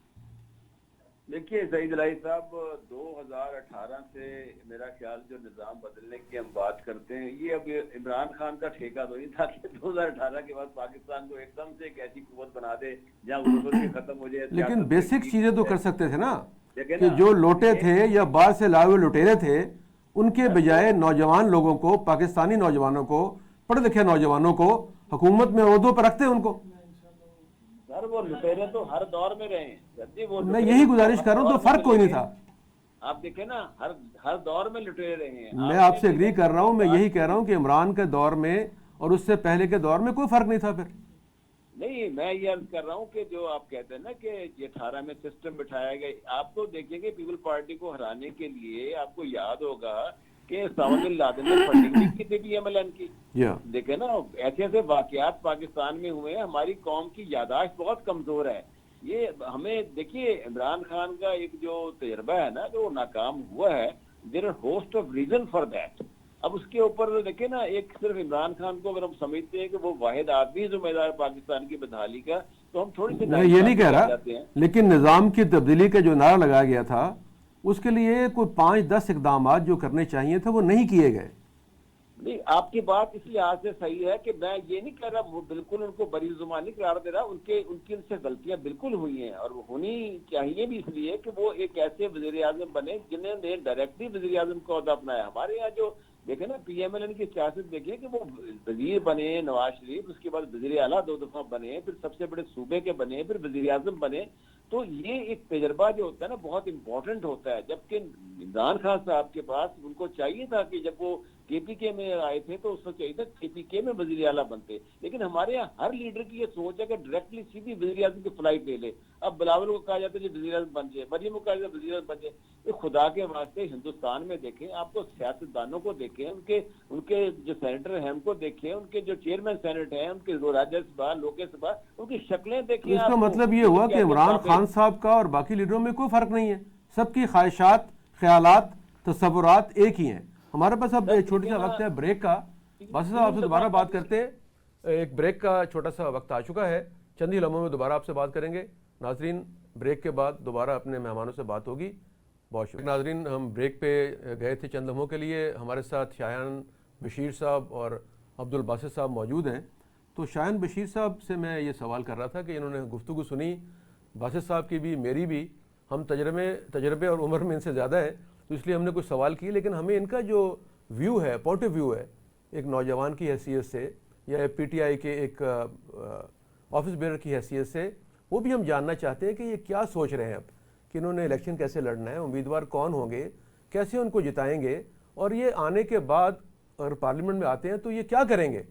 دیکھیے سعید الہی صاحب, 2018 سے میرا خیال جو نظام بدلنے کی ہم بات کرتے ہیں, یہ اب عمران خان کا ٹھیکہ تو نہیں تھا کہ 2018 کے بعد پاکستان کو ایک دم سے ایک ایسی قوت بنا دے جہاں غربت بھی ختم ہو جائے. لیکن بیسک چیزیں تو کر سکتے تھے نا, کہ جو لوٹے تھے یا باہر سے لائے ہوئے لٹیرے تھے, ان کے بجائے نوجوان لوگوں کو, پاکستانی نوجوانوں کو, پڑھے لکھے نوجوانوں کو حکومت میں عہدوں پر رکھتے ان کو. سر وہ لٹیرے تو ہر دور میں رہے ہیں, میں یہی گزارش کر رہا ہوں, تو فرق کوئی نہیں تھا. آپ دیکھیں نا ہر دور میں لٹیرے رہے ہیں. میں آپ سے ایگری کر رہا ہوں, میں یہی کہہ رہا ہوں کہ عمران کے دور میں اور اس سے پہلے کے دور میں کوئی فرق نہیں تھا. پھر نہیں, میں یہ عرض کر رہا ہوں کہ جو آپ کہتے ہیں نا کہ یہ 18 میں سسٹم بٹھایا گیا, آپ تو دیکھیں گے پیپل پارٹی کو ہرانے کے لیے آپ کو یاد ہوگا کہ اسامہ بن لادن نے فنڈنگ نہیں کی تھی پی ایم ایل این کی. دیکھیں نا ایسے ایسے واقعات پاکستان میں ہوئے ہیں. ہماری قوم کی یاداشت بہت کمزور ہے. یہ ہمیں دیکھیے عمران خان کا ایک جو تجربہ ہے نا جو ناکام ہوا ہے, there are host of reason for that. اب اس کے اوپر دیکھیں نا, ایک صرف عمران خان کو اگر ہم سمجھتے ہیں کہ وہ واحد آدمی ذمہ دار پاکستان کی بدحالی کا, تو ہم تھوڑی سی میں یہ نہیں کہہ رہا, لیکن نظام کی تبدیلی کا جو نعرہ لگایا گیا تھا اس کے لیے کوئی 5-10 اقدامات جو کرنے چاہیے تھے وہ نہیں کیے گئے. نہیں, آپ کی بات اس لحاظ سے صحیح ہے کہ میں یہ نہیں کہہ رہا, وہ بالکل ان کو بری زبانی قرار دے رہا, ان سے غلطیاں بالکل ہوئی ہیں اور ہونی چاہیے بھی, اس لیے کہ وہ ایک ایسے وزیر اعظم بنے جنہوں نے ڈائریکٹلی وزیر اعظم کو عہدہ اپنایا. ہمارے یہاں جو دیکھیں نا پی ایم ایل این کی سیاست دیکھیں کہ وہ وزیر بنے نواز شریف, اس کے بعد وزیر اعلیٰ 2 دفعہ بنے, پھر سب سے بڑے صوبے کے بنے, پھر وزیر اعظم بنے. تو یہ ایک تجربہ جو ہوتا ہے نا بہت امپورٹنٹ ہوتا ہے. جبکہ عمران خان صاحب کے پاس ان کو چاہیے تھا کہ جب وہ کے پی کے میں آئے تھے تو اس کو چاہیے تھا کے پی کے میں وزیر اعلیٰ بنتے. لیکن ہمارے یہاں ہر لیڈر کی یہ سوچ ہے کہ ڈائریکٹلی سیدھی وزیر اعظم کی فلائٹ لے لے. اب بلاول کو کہا جاتا ہے کہ وزیر اعظم بن جائے, مریم کو کہا جاتا ہے وزیر اعظم بن جائے. تو خدا کے واسطے ہندوستان میں دیکھیں, آپ کو سیاستدانوں کو دیکھیں, ان کے جو سینیٹر ہیں ان کو دیکھیں, ان کے جو چیئرمین سینٹ ہیں, ان کے راجیہ سبھا لوک سبھا, ان کی شکلیں دیکھیں. اس کا مطلب یہ ہوا کہ عمران خان صاحب کا اور باقی لیڈروں میں کوئی فرق نہیں ہے, سب کی خواہشات, خیالات, تصورات ایک ہی ہیں. ہمارے پاس اب ایک چھوٹی سا وقت ہے بریک کا. باسط صاحب آپ سے دوبارہ بات کرتے ہیں, ایک بریک کا چھوٹا سا وقت آ چکا ہے, چند ہی لمحوں میں دوبارہ آپ سے بات کریں گے. ناظرین بریک کے بعد دوبارہ اپنے مہمانوں سے بات ہوگی. بہت شکریہ. ناظرین ہم بریک پہ گئے تھے چند لمحوں کے لیے, ہمارے ساتھ شایان بشیر صاحب اور عبد الباسط صاحب موجود ہیں. تو شاہین بشیر صاحب سے میں یہ سوال کر رہا تھا کہ انہوں نے گفتگو سنی, باسط صاحب کی بھی میری بھی, ہم تجربے اور عمر میں ان سے زیادہ ہیں, تو اس لیے ہم نے کچھ سوال کیے, لیکن ہمیں ان کا جو ویو ہے, پوائنٹ آف ویو ہے ایک نوجوان کی حیثیت سے یا پی ٹی آئی کے ایک آفس بیئر کی حیثیت سے, وہ بھی ہم جاننا چاہتے ہیں کہ یہ کیا سوچ رہے ہیں اب کہ انہوں نے الیکشن کیسے لڑنا ہے, امیدوار کون ہوں گے, کیسے ان کو جتائیں گے, اور یہ آنے کے بعد اگر پارلیمنٹ میں آتے ہیں تو یہ کیا کریں گے.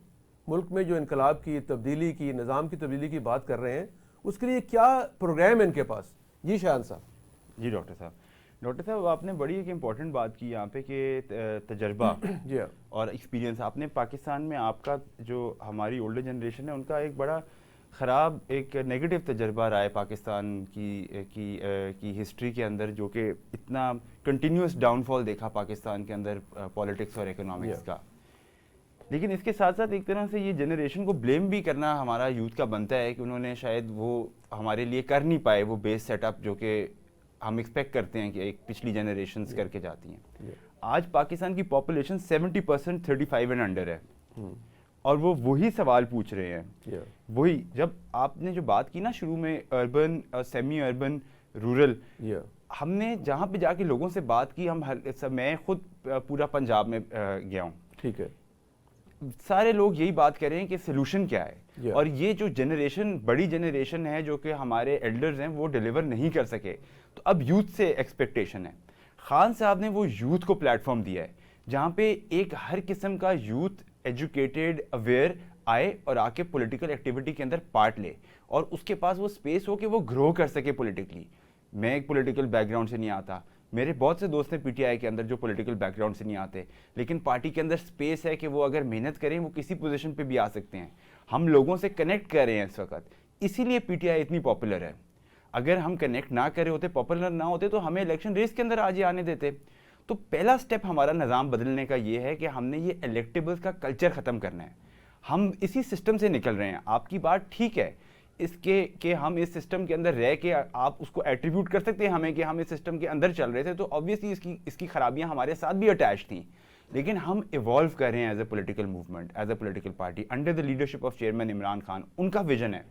ملک میں جو انقلاب کی تبدیلی کی, نظام کی تبدیلی کی بات کر رہے ہیں, اس کے لیے کیا پروگرام ہے ان کے پاس. جی شاہین صاحب. جی ڈاکٹر صاحب آپ نے بڑی ایک امپورٹنٹ بات کی یہاں پہ کہ تجربہ جی اور ایکسپیرینس. آپ نے پاکستان میں آپ کا جو ہماری اولڈر جنریشن ہے ان کا ایک بڑا خراب ایک نیگیٹو تجربہ رہا ہے پاکستان کی ہسٹری کے اندر, جو کہ اتنا کنٹینیوس ڈاؤن فال دیکھا پاکستان کے اندر پالیٹکس اور اکنامکس کا. لیکن اس کے ساتھ ساتھ ایک طرح سے یہ جنریشن کو بلیم بھی کرنا ہمارا یوتھ کا بنتا ہے کہ انہوں نے شاید وہ ہمارے لیے کر نہیں پائے وہ بیس سیٹ اپ جو کہ ہم ایکسپیکٹ کرتے ہیں کہ ایک پچھلی جنریشنز کر کے جاتی ہیں. آج پاکستان کی پاپولیشن 70% 35 اینڈ انڈر ہے, اور وہ وہی سوال پوچھ رہے ہیں. وہی جب آپ نے جو بات کی نا شروع میں اربن, سیمی اربن, رورل, ہم نے جہاں پہ جا کے لوگوں سے بات کی, میں خود پورا پنجاب میں گیا ہوں, ٹھیک ہے, سارے لوگ یہی بات کر رہے ہیں کہ سلوشن کیا ہے. اور یہ جو جنریشن بڑی جنریشن ہے جو کہ ہمارے ایلڈرز ہیں وہ ڈیلیور نہیں کر سکے, تو اب یوتھ سے ایکسپیکٹیشن ہے. خان صاحب نے وہ یوتھ کو پلیٹ فارم دیا ہے جہاں پہ ایک ہر قسم کا یوتھ ایجوکیٹڈ اویئر آئے اور آ کے پولیٹیکل ایکٹیویٹی کے اندر پارٹ لے, اور اس کے پاس وہ اسپیس ہو کہ وہ گرو کر سکے پولیٹیکلی. میں ایک پولیٹیکل بیک گراؤنڈ سے نہیں آتا, میرے بہت سے دوست ہیں پی ٹی آئی کے اندر جو پولیٹیکل بیک گراؤنڈ سے نہیں آتے, لیکن پارٹی کے اندر اسپیس ہے کہ وہ اگر محنت کریں وہ کسی پوزیشن پہ بھی آ سکتے ہیں. ہم لوگوں سے کنیکٹ کر رہے ہیں اس وقت, اسی لیے پی ٹی آئی اتنی پاپولر ہے. اگر ہم کنیکٹ نہ کرے ہوتے, پاپولر نہ ہوتے, تو ہمیں الیکشن ریس کے اندر آج ہی آنے دیتے. تو پہلا سٹیپ ہمارا نظام بدلنے کا یہ ہے کہ ہم نے یہ الیکٹیبلز کا کلچر ختم کرنا ہے. ہم اسی سسٹم سے نکل رہے ہیں. آپ کی بات ٹھیک ہے اس کے کہ ہم اس سسٹم کے اندر رہ کے آپ اس کو ایٹریبیوٹ کر سکتے ہیں ہمیں کہ ہم اس سسٹم کے اندر چل رہے تھے, تو آبویسلی اس کی خرابیاں ہمارے ساتھ بھی اٹیچ تھیں. لیکن ہم ایوالو کر رہے ہیں as a political movement, as a political party under the leadership of chairman Imran Khan. ان کا ویژن ہے,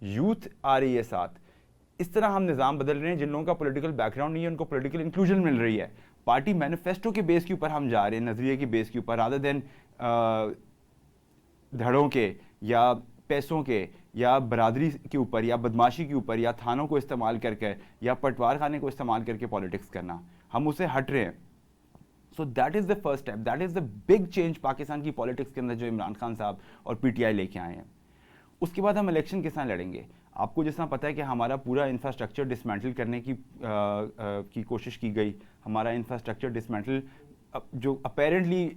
یوتھ آ رہی ہے ساتھ. اس طرح ہم نظام بدل رہے ہیں. جن لوگوں کا پولیٹیکل بیک گراؤنڈ نہیں ہے ان کو پولیٹیکل انکلوژن مل رہی ہے. پارٹی مینیفیسٹو کے بیس کے اوپر ہم جا رہے ہیں, نظریے کے بیس کے اوپر, رادر دین دھڑوں کے یا پیسوں کے یا برادری کے اوپر یا بدماشی کے اوپر یا تھانوں کو استعمال کر کے یا پٹوار خانے کو استعمال کر کے پالیٹکس کرنا. ہم اسے ہٹ رہے ہیں. So that is the first step, that is the big change Pakistan کی پالیٹکس کے اندر جو عمران خان صاحب اور پی ٹی آئی لے کے آئے ہیں. اس کے بعد ہم الیکشن کس طرح لڑیں گے. آپ کو جس طرح پتہ ہے کہ ہمارا پورا انفراسٹرکچر ڈسمینٹل کرنے کی کوشش کی گئی. ہمارا انفراسٹرکچر ڈسمینٹل جو اپیرنٹلی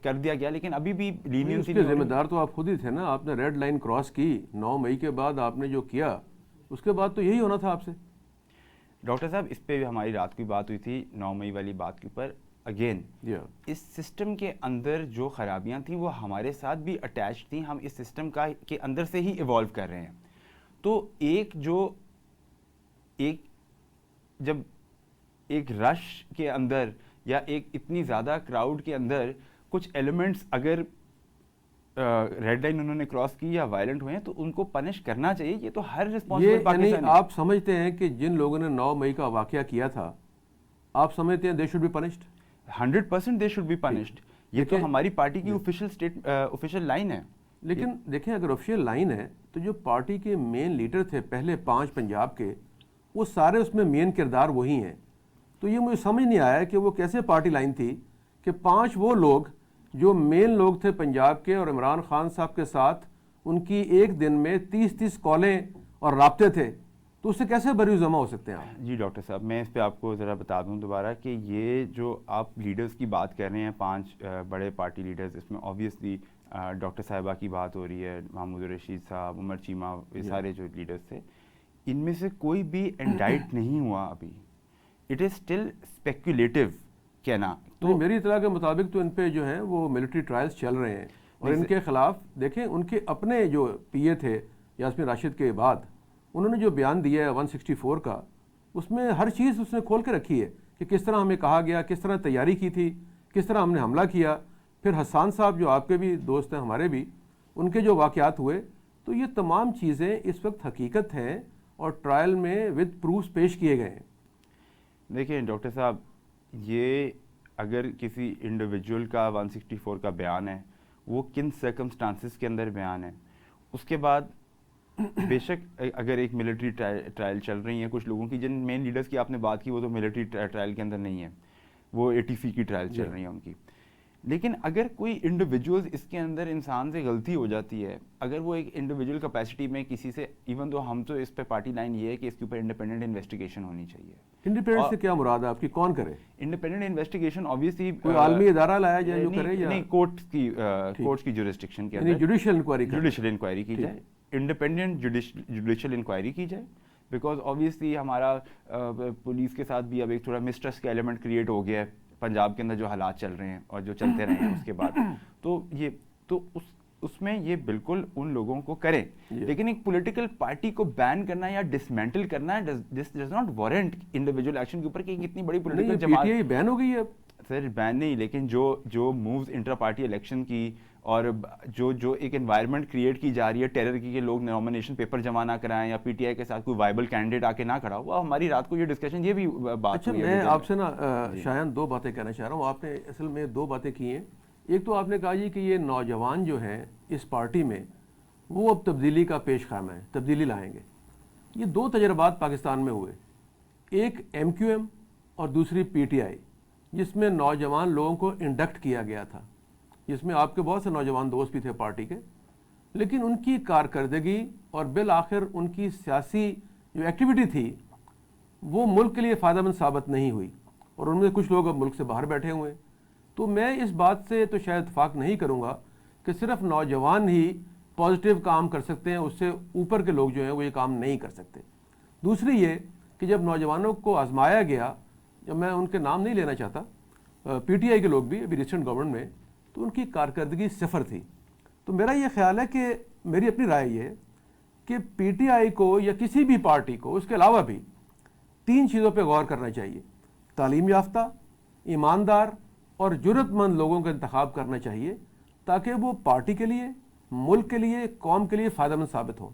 کر دیا گیا, لیکن ابھی بھی لینینسی کے ذمہ دار تو آپ خود ہی تھے نا. آپ نے ریڈ لائن کراس کی 9 مئی کے بعد, آپ نے جو کیا اس کے بعد تو یہی ہونا تھا آپ سے. ڈاکٹر صاحب اس پہ بھی ہماری رات کی بات ہوئی تھی 9 مئی والی بات کے اوپر. اگین اس سسٹم کے اندر جو خرابیاں تھیں وہ ہمارے ساتھ بھی اٹیچ تھیں. ہم اس سسٹم کے اندر سے ہی ایوالو کر رہے ہیں. تو جب ایک رش کے اندر یا ایک اتنی زیادہ کراؤڈ کے اندر کچھ ایلیمنٹس اگر ریڈ لائن انہوں نے کراس کی یا وائلنٹ ہوئے ہیں تو ان کو پنش کرنا چاہیے. یہ تو ہر رسپانسبل پاکستانی. آپ سمجھتے ہیں کہ جن لوگوں نے 9 مئی کا واقعہ کیا تھا, آپ سمجھتے ہیں they should be punished? 100% they should be punished. یہ تو ہماری پارٹی کی آفیشیل لائن ہے. لیکن دیکھیں اگر آفیشیل لائن ہے تو جو پارٹی کے مین لیڈر تھے پہلے 5 پنجاب کے, وہ سارے اس میں مین کردار وہی ہیں. تو یہ مجھے سمجھ نہیں آیا کہ وہ کیسے پارٹی لائن تھی کہ 5 وہ لوگ جو مین لوگ تھے پنجاب کے اور عمران خان صاحب کے ساتھ ان کی ایک دن میں 30 کالیں اور رابطے تھے, تو اس سے کیسے بری جمع ہو سکتے ہیں آپ؟ جی ڈاکٹر صاحب میں اس پہ آپ کو ذرا بتا دوں دوبارہ کہ یہ جو آپ لیڈرز کی بات کر رہے ہیں 5 بڑے پارٹی لیڈرز, اس میں آبویسلی ڈاکٹر صاحبہ کی بات ہو رہی ہے, محمود رشید صاحب, عمر چیمہ, یہ سارے جو لیڈرز تھے, ان میں سے کوئی بھی انڈائٹ نہیں ہوا ابھی. اٹ از اسٹل اسپیکولیٹو کہنا. تو میری اطلاع کے مطابق تو ان پہ جو ہیں وہ ملٹری ٹرائلز چل رہے ہیں, اور ان کے خلاف دیکھیں ان کے اپنے جو پی اے تھے یاسمین راشد کے بعد انہوں نے جو بیان دیا ہے 164 کا, اس میں ہر چیز اس نے کھول کے رکھی ہے کہ کس طرح ہمیں کہا گیا, کس طرح تیاری کی تھی, کس طرح ہم نے حملہ کیا. پھر حسان صاحب جو آپ کے بھی دوست ہیں, ہمارے بھی, ان کے جو واقعات ہوئے, تو یہ تمام چیزیں اس وقت حقیقت ہیں اور ٹرائل میں ود پروفس پیش کیے گئے ہیں. دیکھیں ڈاکٹر صاحب, یہ اگر کسی انڈیویجول کا 164 کا بیان ہے, وہ کن سرکمسٹانسز کے اندر بیان ہے, اس کے بعد بے شک اگر ایک ملٹری ٹرائل چل رہی ہیں کچھ لوگوں کی, جن مین لیڈرز کی آپ نے بات کی وہ تو ملٹری ٹرائل کے اندر نہیں ہے, وہ ATC کی ٹرائل چل رہی ہیں ان کی. لیکن اگر کوئی انڈیویجولز اس کے اندر انسان سے غلطی ہو جاتی ہے, اگر وہ ایک انڈیویجول کیپیسٹی میں کسی سے, ایون تو ہم تو اس پہ پارٹی لائن یہ ہے کہ اس کے اوپر انڈیپینڈنٹ انویسٹیگیشن ہونی چاہیے. انڈیپینڈنٹ سے کیا مراد ہے آپ کی, کون کرے؟ انڈیپینڈنٹ انویسٹیگیشن آبویسلی کوئی عالمی ادارہ لایا جائے جو کرے, یا نہیں, کورٹس کی جورسڈکشن کے یعنی اندر جوڈیشل انکوائری کی جائے, انڈیپینڈنٹ جوڈیشل انکوائری کی جائے. بیکاز آبویسلی ہمارا پولیس کے ساتھ بھی اب ایک تھوڑا مسٹرسٹ کا ایلیمنٹ کریٹ ہو گیا ہے پنجاب کے اندر جو حالات چل رہے ہیں اور جو چلتے رہے ہیں اس کے بعد. تو اس میں یہ بالکل ان لوگوں کو کریں, لیکن ایک پولیٹیکل پارٹی کو بین کرنا یا ڈسمینٹل کرنا this does not warrant individual action کے اوپر کہ کتنی بڑی پولیٹیکل جماعت. PTI بین ہو گئی ہے سر, بین نہیں, لیکن جو مووز انٹر پارٹی الیکشن کی اور جو ایک انوائرمنٹ کریٹ کی جا رہی ہے ٹیرر کی, کہ لوگ نامینیشن پیپر جمع نہ کرائیں یا PTI کے ساتھ کوئی وائبل کینڈیڈیٹ آ کے نہ کھڑا ہوا, ہماری رات کو یہ ڈسکشن, یہ بھی بات ہوئی ہے. میں آپ سے نا شایان دو باتیں کہنا چاہ رہا ہوں. آپ نے اصل میں دو باتیں کی ہیں. ایک تو آپ نے کہا جی کہ یہ نوجوان جو ہیں اس پارٹی میں وہ اب تبدیلی کا پیش خیمہ ہے, تبدیلی لائیں گے. یہ دو تجربات پاکستان میں ہوئے, ایک MQM اور دوسری PTI, جس میں نوجوان لوگوں کو انڈکٹ کیا گیا تھا, جس میں آپ کے بہت سے نوجوان دوست بھی تھے پارٹی کے, لیکن ان کی کارکردگی اور بالآخر ان کی سیاسی جو ایکٹیویٹی تھی وہ ملک کے لیے فائدہ مند ثابت نہیں ہوئی, اور ان میں کچھ لوگ اب ملک سے باہر بیٹھے ہوئے ہیں. تو میں اس بات سے تو شاید اتفاق نہیں کروں گا کہ صرف نوجوان ہی پازیٹیو کام کر سکتے ہیں, اس سے اوپر کے لوگ جو ہیں وہ یہ کام نہیں کر سکتے. دوسری یہ کہ جب نوجوانوں کو آزمایا گیا, جب میں ان کے نام نہیں لینا چاہتا, PTI کے لوگ بھی ابھی ریسنٹ گورنمنٹ میں, تو ان کی کارکردگی صفر تھی. تو میرا یہ خیال ہے کہ میری اپنی رائے یہ ہے کہ PTI کو یا کسی بھی پارٹی کو اس کے علاوہ بھی 3 چیزوں پہ غور کرنا چاہیے. تعلیم یافتہ, ایماندار اور جرأت مند لوگوں کا انتخاب کرنا چاہیے, تاکہ وہ پارٹی کے لیے, ملک کے لیے, قوم کے لیے فائدہ مند ثابت ہوں.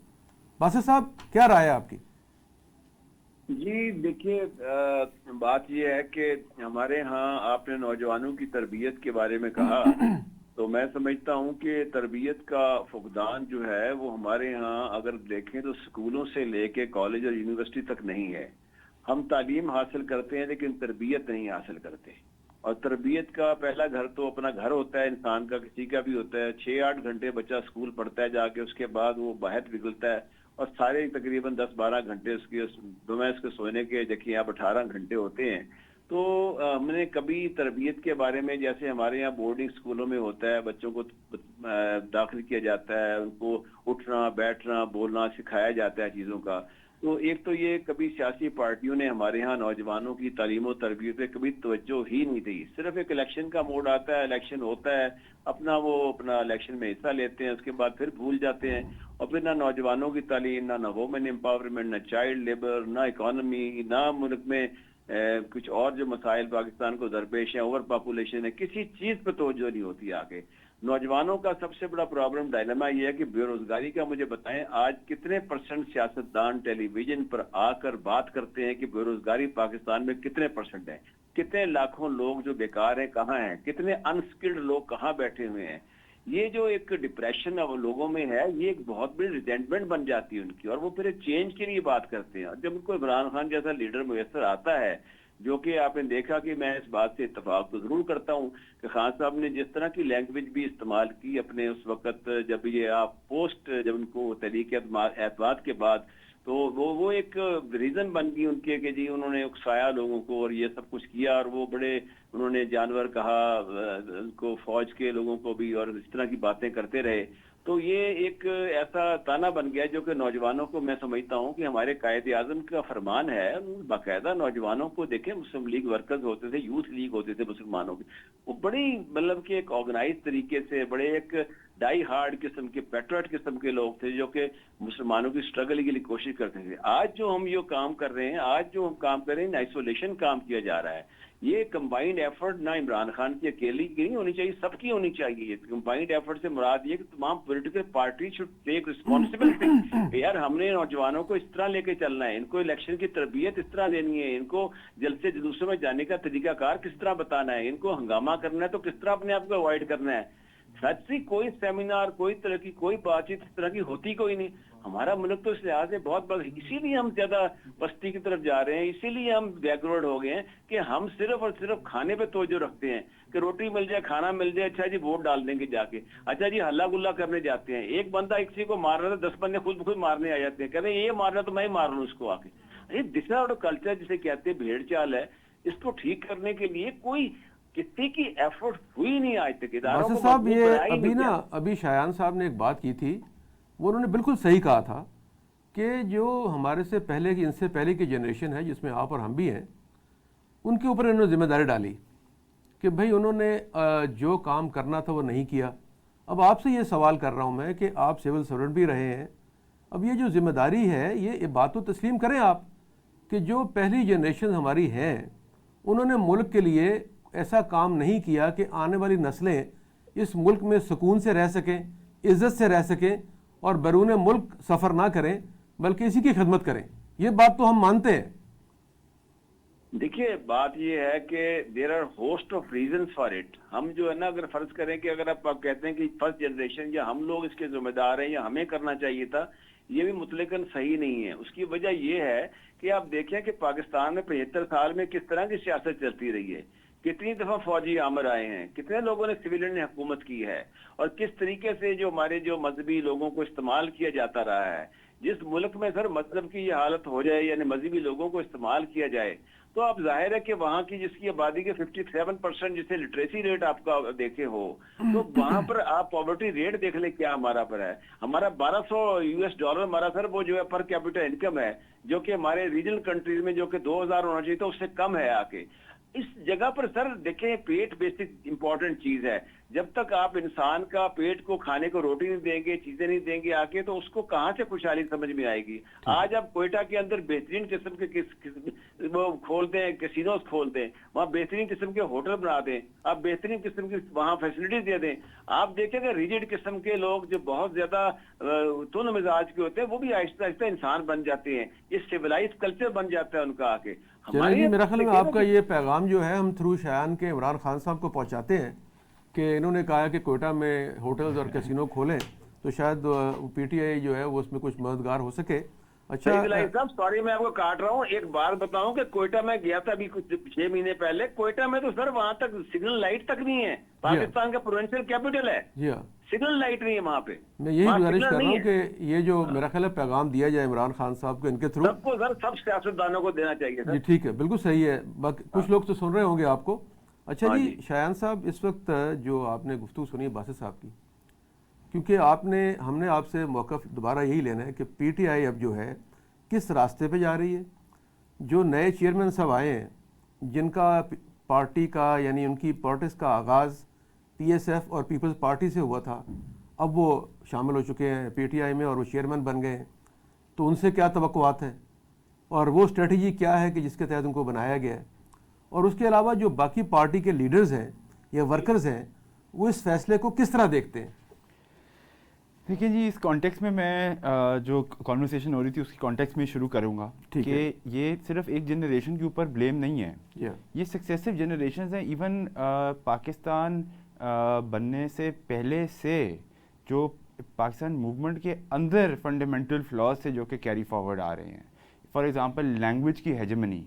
باسط صاحب کیا رائے ہے آپ کی؟ جی دیکھیے, بات یہ ہے کہ ہمارے ہاں آپ نے نوجوانوں کی تربیت کے بارے میں کہا, تو میں سمجھتا ہوں کہ تربیت کا فقدان جو ہے وہ ہمارے ہاں اگر دیکھیں تو اسکولوں سے لے کے کالج اور یونیورسٹی تک نہیں ہے. ہم تعلیم حاصل کرتے ہیں لیکن تربیت نہیں حاصل کرتے, اور تربیت کا پہلا گھر تو اپنا گھر ہوتا ہے انسان کا, کسی کا بھی ہوتا ہے. 6-8 گھنٹے بچہ اسکول پڑھتا ہے جا کے, اس کے بعد وہ باہر نکلتا ہے اور سارے تقریباً 10-12 گھنٹے اس کے اس کے سونے کے دیکھیں آپ 18 گھنٹے ہوتے ہیں. تو ہم نے کبھی تربیت کے بارے میں, جیسے ہمارے یہاں بورڈنگ اسکولوں میں ہوتا ہے, بچوں کو داخل کیا جاتا ہے, ان کو اٹھنا بیٹھنا بولنا سکھایا جاتا ہے چیزوں کا, تو ایک تو یہ کبھی سیاسی پارٹیوں نے ہمارے ہاں نوجوانوں کی تعلیم و تربیت پہ کبھی توجہ ہی نہیں دی. صرف ایک الیکشن کا موڈ آتا ہے, الیکشن ہوتا ہے, اپنا الیکشن میں حصہ لیتے ہیں, اس کے بعد پھر بھول جاتے ہیں, اور پھر نہ نوجوانوں کی تعلیم, نہ وومن امپاورمنٹ, نہ چائلڈ لیبر, نہ اکانومی, نہ ملک میں کچھ اور جو مسائل پاکستان کو درپیش ہیں, اوور پاپولیشن ہے, کسی چیز پہ توجہ نہیں ہوتی آگے. نوجوانوں کا سب سے بڑا پرابلم ڈائلما یہ ہے کہ بے روزگاری کا. مجھے بتائیں آج کتنے % سیاستدان ٹیلی ویژن پر آ کر بات کرتے ہیں کہ بے روزگاری پاکستان میں کتنے % ہے, کتنے لاکھوں لوگ جو بیکار ہیں کہاں ہیں, کتنے انسکلڈ لوگ کہاں بیٹھے ہوئے ہیں. یہ جو ایک ڈپریشن اب لوگوں میں ہے, یہ ایک بہت بڑی ریزینٹمنٹ بن جاتی ہے ان کی, اور وہ پھر ایک چینج کے لیے بات کرتے ہیں. جب ان کو عمران خان جیسا لیڈر میسر آتا ہے, جو کہ آپ نے دیکھا کہ میں اس بات سے اتفاق تو ضرور کرتا ہوں کہ خان صاحب نے جس طرح کی لینگویج بھی استعمال کی اپنے اس وقت, جب یہ آپ پوسٹ جب ان کو تحریک اعتماد کے بعد, تو وہ ایک ریزن بن گئی ان کے کہ جی انہوں نے اکسایا لوگوں کو اور یہ سب کچھ کیا, اور وہ بڑے انہوں نے جانور کہا ان کو, فوج کے لوگوں کو بھی, اور اس طرح کی باتیں کرتے رہے. تو یہ ایک ایسا تانا بن گیا جو کہ نوجوانوں کو, میں سمجھتا ہوں کہ ہمارے قائد اعظم کا فرمان ہے, باقاعدہ نوجوانوں کو دیکھیں, مسلم لیگ ورکرز ہوتے تھے, یوتھ لیگ ہوتے تھے مسلمانوں کے, وہ بڑی مطلب کہ ایک آرگنائز طریقے سے, بڑے ایک ڈائی ہارڈ قسم کے پیٹریٹ قسم کے لوگ تھے جو کہ مسلمانوں کی اسٹرگل کے لیے کوشش کرتے تھے. آج جو ہم یہ کام کر رہے ہیں, آج جو ہم کام کر رہے ہیں, آئسولیشن کام کیا جا رہا ہے. یہ کمبائنڈ ایفرٹ نہ عمران خان کی اکیلی کی نہیں ہونی چاہیے, سب کی ہونی چاہیے. کمبائنڈ ایفرٹ سے مراد یہ کہ تمام political party should take responsibility. یار ہم نے نوجوانوں کو اس طرح لے کے چلنا ہے, ان کو الیکشن کی تربیت اس طرح دینی ہے, ان کو جلسے جلوسوں میں جانے کا طریقہ کار کس طرح بتانا ہے, ان کو ہنگامہ کرنا ہے تو کس طرح اپنے آپ کو اوائڈ کرنا ہے. سچ سی کوئی سیمینار, کوئی طرح کی کوئی بات چیت اس طرح کی ہوتی کوئی نہیں. ہمارا ملک تو اس لحاظ سے بہت بڑا, اسی لیے ہم زیادہ پستی کی طرف جا رہے ہیں, اسی لیے ہم بیکورڈ ہو گئے ہیں کہ ہم صرف اور صرف کھانے پہ توجہ رکھتے ہیں کہ روٹی مل جائے, کھانا مل جائے, اچھا جی ووٹ ڈال دیں گے جا کے, اچھا جی ہلا گلا کرنے جاتے ہیں. ایک بندہ کسی کو مار رہا تھا, 10 بندے خود بخود مارنے آ جاتے ہیں, کہتے ہیں یہ مار رہا تو میں ہی مار لوں اس کو آ کے. دس آؤٹ کلچر جسے کہتے ہیں بھیڑ چال ہے, اس کو ٹھیک کرنے کے لیے کوئی کسی کی ایفرٹ ہوئی نہیں آج تک. باسط صاحب یہ ابھی شایان صاحب نے ایک بات کی تھی, وہ انہوں نے بالکل صحیح کہا تھا کہ جو ہمارے سے پہلے کی, ان سے پہلے کی جنریشن ہے جس میں آپ اور ہم بھی ہیں, ان کے اوپر انہوں نے ذمہ داری ڈالی کہ بھئی انہوں نے جو کام کرنا تھا وہ نہیں کیا. اب آپ سے یہ سوال کر رہا ہوں میں کہ آپ سول سرونٹ بھی رہے ہیں, اب یہ جو ذمہ داری ہے یہ بات تو تسلیم کریں آپ کہ جو پہلی جنریشن ہماری ہیں انہوں نے ملک کے لیے ایسا کام نہیں کیا کہ آنے والی نسلیں اس ملک میں سکون سے رہ سکیں, عزت سے رہ سکیں اور بیرون ملک سفر نہ کریں بلکہ اسی کی خدمت کریں. یہ بات تو ہم مانتے ہیں. دیکھیے بات یہ ہے کہ there are host of reasons for it. ہم جو ہے نا, اگر فرض کریں کہ اگر آپ کہتے ہیں کہ فرسٹ جنریشن یا ہم لوگ اس کے ذمہ دار ہیں یا ہمیں کرنا چاہیے تھا, یہ بھی مطلقاً صحیح نہیں ہے. اس کی وجہ یہ ہے کہ آپ دیکھیں کہ پاکستان میں 75 سال میں کس طرح کی سیاست چلتی رہی ہے, کتنی دفعہ فوجی آمر آئے ہیں, کتنے لوگوں نے سویلین نے حکومت کی ہے, اور کس طریقے سے جو ہمارے جو مذہبی لوگوں کو استعمال کیا جاتا رہا ہے. جس ملک میں سر مذہب کی یہ حالت ہو جائے, یعنی مذہبی لوگوں کو استعمال کیا جائے, تو اب ظاہر ہے کہ وہاں کی جس کی آبادی کے 57% جسے لٹریسی ریٹ آپ کا دیکھے ہو, تو وہاں پر آپ پاورٹی ریٹ دیکھ لیں کیا ہمارا پر ہے. ہمارا $1200 ہمارا سر وہ جو ہے پر کیپٹل انکم ہے, جو کہ ہمارے ریجنل کنٹریز میں جو کہ 2000 ہونا چاہیے تو اس سے کم ہے آ کے. اس جگہ پر سر دیکھیں پیٹ بیسک امپورٹنٹ چیز ہے. جب تک آپ انسان کا پیٹ کو کھانے کو روٹی نہیں دیں گے, چیزیں نہیں دیں گے آ کے, تو اس کو کہاں سے خوشحالی سمجھ میں آئے گی. آج آپ کوئٹہ کے اندر بہترین قسم کے وہ کھول دیں, کیسینوز کھول دیں, وہاں بہترین قسم کے ہوٹل بنا دیں, آپ بہترین قسم کی وہاں فیسلٹیز دے دیں. آپ دیکھیں کہ ریجڈ قسم کے لوگ جو بہت زیادہ تند مزاج کے ہوتے ہیں, وہ بھی آہستہ آہستہ انسان بن جاتے ہیں. یہ سویلائز کلچر بن جاتا ہے ان کا آ کے. چلیے میرا خیال میں آپ کا یہ پیغام جو ہے ہم تھرو شایان کے عمران خان صاحب کو پہنچاتے ہیں کہ انہوں نے کہا کہ کوئٹہ میں ہوٹلز اور کیسینو کھولیں تو شاید پی ٹی آئی جو ہے وہ اس میں کچھ مددگار ہو سکے. اچھا صاحب سوری میں آپ کو کاٹ رہا ہوں, ایک بات بتاؤں کہ کوئٹہ میں گیا تھا ابھی کچھ 6 مہینے پہلے. کوئٹہ میں تو سر وہاں تک سگنل لائٹ تک نہیں ہے. پاکستان کا پروونشل کیپٹل ہے, جی ہاں, سگنل لائٹ نہیں ہے وہاں پہ. میں یہی گزارش کر رہا ہوں کہ یہ جو میرا خیال ہے پیغام دیا جائے عمران خان صاحب کو ان کے تھرو, سب کو سر سب سیاستدانوں کو دینا چاہیے سر. جی ٹھیک ہے, بالکل صحیح ہے. باقی کچھ لوگ تو سن رہے ہوں گے آپ کو. اچھا جی شایان صاحب, اس وقت جو آپ نے گفتگو سنی ہے باسط صاحب کی, کیونکہ ہم نے آپ سے موقف دوبارہ یہی لینا ہے کہ پی ٹی آئی اب جو ہے کس راستے پہ جا رہی ہے. جو نئے چیئرمین صاحب آئے ہیں جن کا پارٹی کا یعنی ان کی پالیٹکس کا آغاز پی ایس ایف اور پیپلز پارٹی سے ہوا تھا, اب وہ شامل ہو چکے ہیں پی ٹی آئی میں اور وہ چیئرمین بن گئے ہیں, تو ان سے کیا توقعات ہیں اور وہ اسٹریٹجی کیا ہے کہ جس کے تحت ان کو بنایا گیا ہے, اور اس کے علاوہ جو باقی پارٹی کے لیڈرز ہیں یا ورکرز ہیں وہ اس فیصلے کو کس طرح دیکھتے ہیں. دیکھیں جی, اس کانٹیکس میں جو کانورسیشن ہو رہی تھی اس کی کانٹیکس میں شروع کروں گا کہ یہ صرف ایک جنریشن کے اوپر بلیم نہیں ہے, یہ سکسیسو جنریشنز ہیں. ایون پاکستان بننے سے پہلے سے جو پاکستان موومنٹ کے اندر فنڈامنٹل فلاز تھے جو کہ کیری فارورڈ آ رہے ہیں. فار ایگزامپل لینگویج کی ہیجمنی,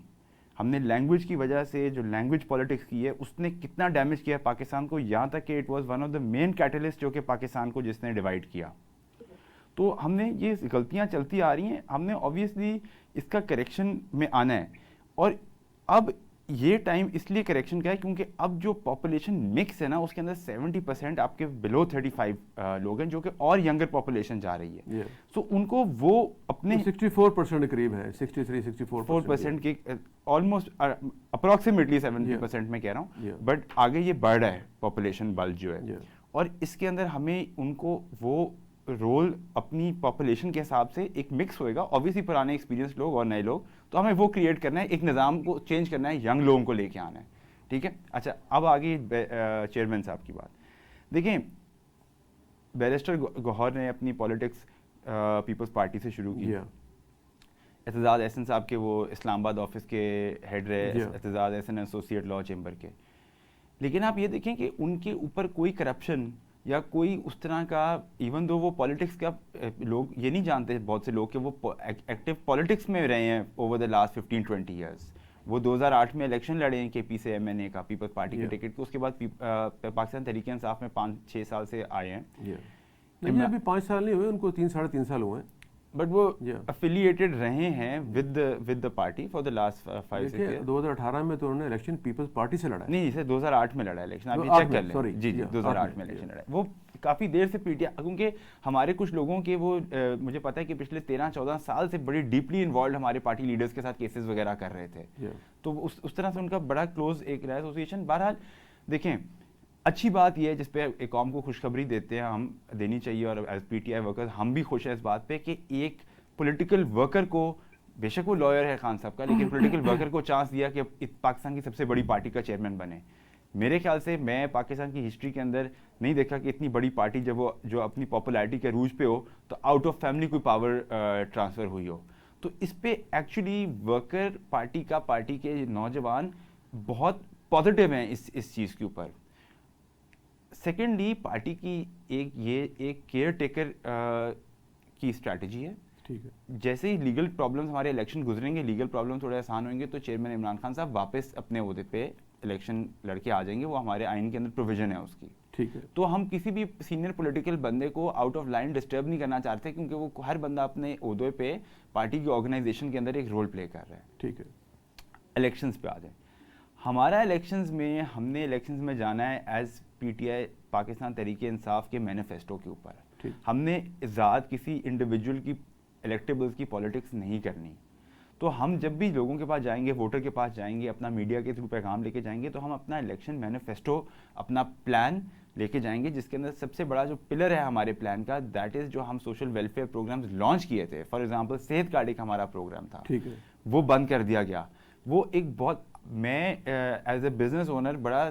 ہم نے لینگویج کی وجہ سے جو لینگویج پالیٹکس کی ہے اس نے کتنا ڈیمیج کیا ہے پاکستان کو, یہاں تک کہ it was one of the main catalyst جو کہ پاکستان کو جس نے ڈیوائڈ کیا. تو ہم نے یہ غلطیاں چلتی آ رہی ہیں, ہم نے اوبیسلی اس کا کریکشن میں آنا ہے. اور اب یہ ٹائم اس لیے کریکشن کا ہے کیونکہ اب جو پاپولیشن مکس ہے نا اس کے اندر 70% آپ کے بلو 35 لوگ ہیں جو کہ اور ینگر پاپولیشن جا رہی ہے. سو ان کو وہ اپنے 64% قریب ہے, 63-64% کے آلموسٹ اپروکسیمیٹلی 70% میں کہہ رہا ہوں, بٹ آگے یہ بڑھ رہا ہے پاپولیشن بلج جو ہے. اور اس کے اندر ہمیں ان کو وہ رول اپنی پاپولیشن کے حساب سے ایک مکس ہوئے گا, اوبیسلی پرانے ایکسپیرینس لوگ اور نئے لوگ, تو ہمیں وہ کریٹ کرنا ہے, ایک نظام کو چینج کرنا ہے, ینگ لوگوں کو لے کے آنا ہے. ٹھیک ہے, اچھا اب آگے چیئرمین صاحب کی بات. دیکھیں بیرسٹر گوہر نے اپنی پالیٹکس پیپلز پارٹی سے شروع کی. اعتزاز احسن صاحب کے وہ اسلام آباد آفس کے ہیڈ رہے, اعتزاز احسن ایسوسیٹ لا چیمبر کے. لیکن آپ یہ دیکھیں کہ ان کے اوپر کوئی کرپشن یا کوئی اس طرح کا, ایون دو وہ پالیٹکس کا لوگ یہ نہیں جانتے بہت سے لوگ کہ وہ ایکٹیو پالیٹکس میں رہے ہیں اوور دا لاسٹ 15-20 ایئرس. وہ 2008 میں الیکشن لڑے ہیں کے پی سے ایم این اے کا پیپلز پارٹی کے ٹکٹ کو, اس کے بعد پاکستان تحریک انصاف میں 5-6 سال سے آئے ہیں. نہیں ابھی 5 سال نہیں ہوئے ان کو, 3-3.5 سال ہوئے ہیں, بٹ وہ افیلیٹڈ رہے ہیں with the party for the last 5-6 year. 2018 میں تو انہوں نے الیکشن پیپلز پارٹی سے لڑا ہے. نہیں سر 2008 میں لڑا الیکشن, آپ یہ چیک کر لیں. جی 2008 میں الیکشن لڑا ہے. وہ کافی دیر سے پی ٹی آئی, کیونکہ ہمارے کچھ لوگوں کے وہ مجھے پتا ہے کہ پچھلے 13-14 سال سے بڑی ڈیپلی انوالوڈ ہمارے پارٹی لیڈرز کے ساتھ کیسز وغیرہ کر رہے تھے, تو اس طرح سے ان کا بڑا کلوز ایک رہا ایسوسیشن. بہرحال دیکھیں اچھی بات یہ ہے جس پہ ایک قوم کو خوشخبری دیتے ہیں, ہم دینی چاہیے, اور as P T I worker ہم بھی خوش ہیں اس بات پہ کہ ایک پولیٹیکل ورکر کو, بے شک وہ لائر ہے خان صاحب کا, لیکن پولیٹیکل ورکر کو چانس دیا کہ پاکستان کی سب سے بڑی پارٹی کا چیئرمین بنے. میرے خیال سے میں پاکستان کی ہسٹری کے اندر نہیں دیکھا کہ اتنی بڑی پارٹی جب وہ جو اپنی پاپولیرٹی کے عروج پہ ہو تو آؤٹ آف فیملی کوئی پاور ٹرانسفر ہوئی ہو. تو اس پہ ایکچولی ورکر پارٹی کا, پارٹی کے نوجوان بہت پازیٹیو ہیں اس چیز کے اوپر. سیکنڈلی پارٹی کی ایک کیئر ٹیکر کی اسٹریٹجی ہے. ٹھیک ہے, جیسے ہی لیگل پرابلمس ہمارے الیکشن گزریں گے, لیگل پرابلم تھوڑے آسان ہوئیں گے, تو چیئرمین عمران خان صاحب واپس اپنے عہدے پہ الیکشن لڑ کے آ جائیں گے. وہ ہمارے آئین کے اندر پروویژن ہے اس کی. ٹھیک ہے, تو ہم کسی بھی سینئر پولیٹیکل بندے کو آؤٹ آف لائن ڈسٹرب نہیں کرنا چاہتے, کیونکہ وہ ہر بندہ اپنے عہدے پہ پارٹی کی آرگنائزیشن کے اندر ایک رول پلے کر رہا ہے. ٹھیک ہے, الیکشنز پہ آ جائیں. ہمارا الیکشنز میں, ہم نے الیکشنز میں جانا ہے as P T I Pakistan Tehreek Insaf کے مینیفیسٹو کے اوپر. ہم نے ذات کسی انڈیویجول کی الیکٹیبلز کی پالیٹکس نہیں کرنی. تو ہم جب بھی لوگوں کے پاس جائیں گے, ووٹر کے پاس جائیں گے, اپنا میڈیا کے تھرو پیغام لے کے جائیں گے, تو ہم اپنا الیکشن مینیفیسٹو, اپنا پلان لے کے جائیں گے, جس کے اندر سب سے بڑا جو پلر ہے ہمارے پلان کا, دیٹ از جو ہم سوشل ویلفیئر پروگرامز لانچ کیے تھے. فار ایگزامپل صحت کارڈ ایک ہمارا پروگرام تھا, ٹھیک ہے, وہ بند کر دیا گیا. وہ ایک بہت, میں ایز اے بزنس اونر بڑا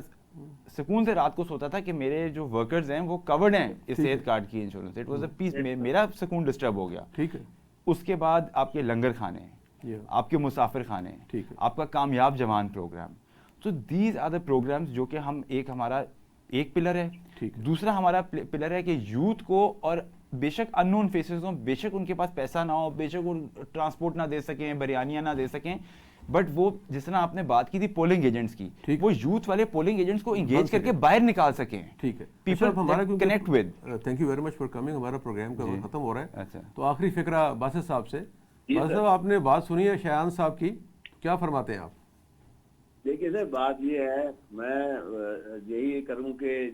سکون سے رات کو سوتا تھا کہ میرے جو ورکرز ہیں وہ کورڈ ہیں اس صحت کارڈ کی انشورنس. اٹ واز اے پیس, میرا سکون ڈسٹرب ہو گیا. ٹھیک ہے. اس کے بعد آپ کے لنگر کھانے ہیں, آپ کے مسافر خانے ہیں, آپ کا کامیاب جوان پروگرام. تو دیز آر دا پروگرامز جو کہ ہم, ایک ہمارا ایک پلر ہے. دوسرا ہمارا پلر ہے کہ یوتھ کو, اور بے شک ان نون فیسز ہوں, بے شک ان کے پاس پیسہ نہ ہو, بے شک وہ ٹرانسپورٹ نہ دے سکیں, بریانیاں نہ دے سکیں, بٹ وہ جس طرح آپ نے بات کی تھی پولنگ ایجنٹس کی, وہ یوتھ والے پولنگ ایجنٹس کو انگیج کر کے باہر نکال سکیں. ٹھیک ہے, پیپل ہمارا connect with. Thank you very much for coming. ہمارا پروگرام کا وقت ختم ہو رہا ہے. تو آخری فکرہ باسط صاحب سے. باسط صاحب آپ نے بات سنی ہے شایان صاحب کی, کیا فرماتے ہیں آپ؟ دیکھیے سر بات یہ ہے, میں یہی کروں کہ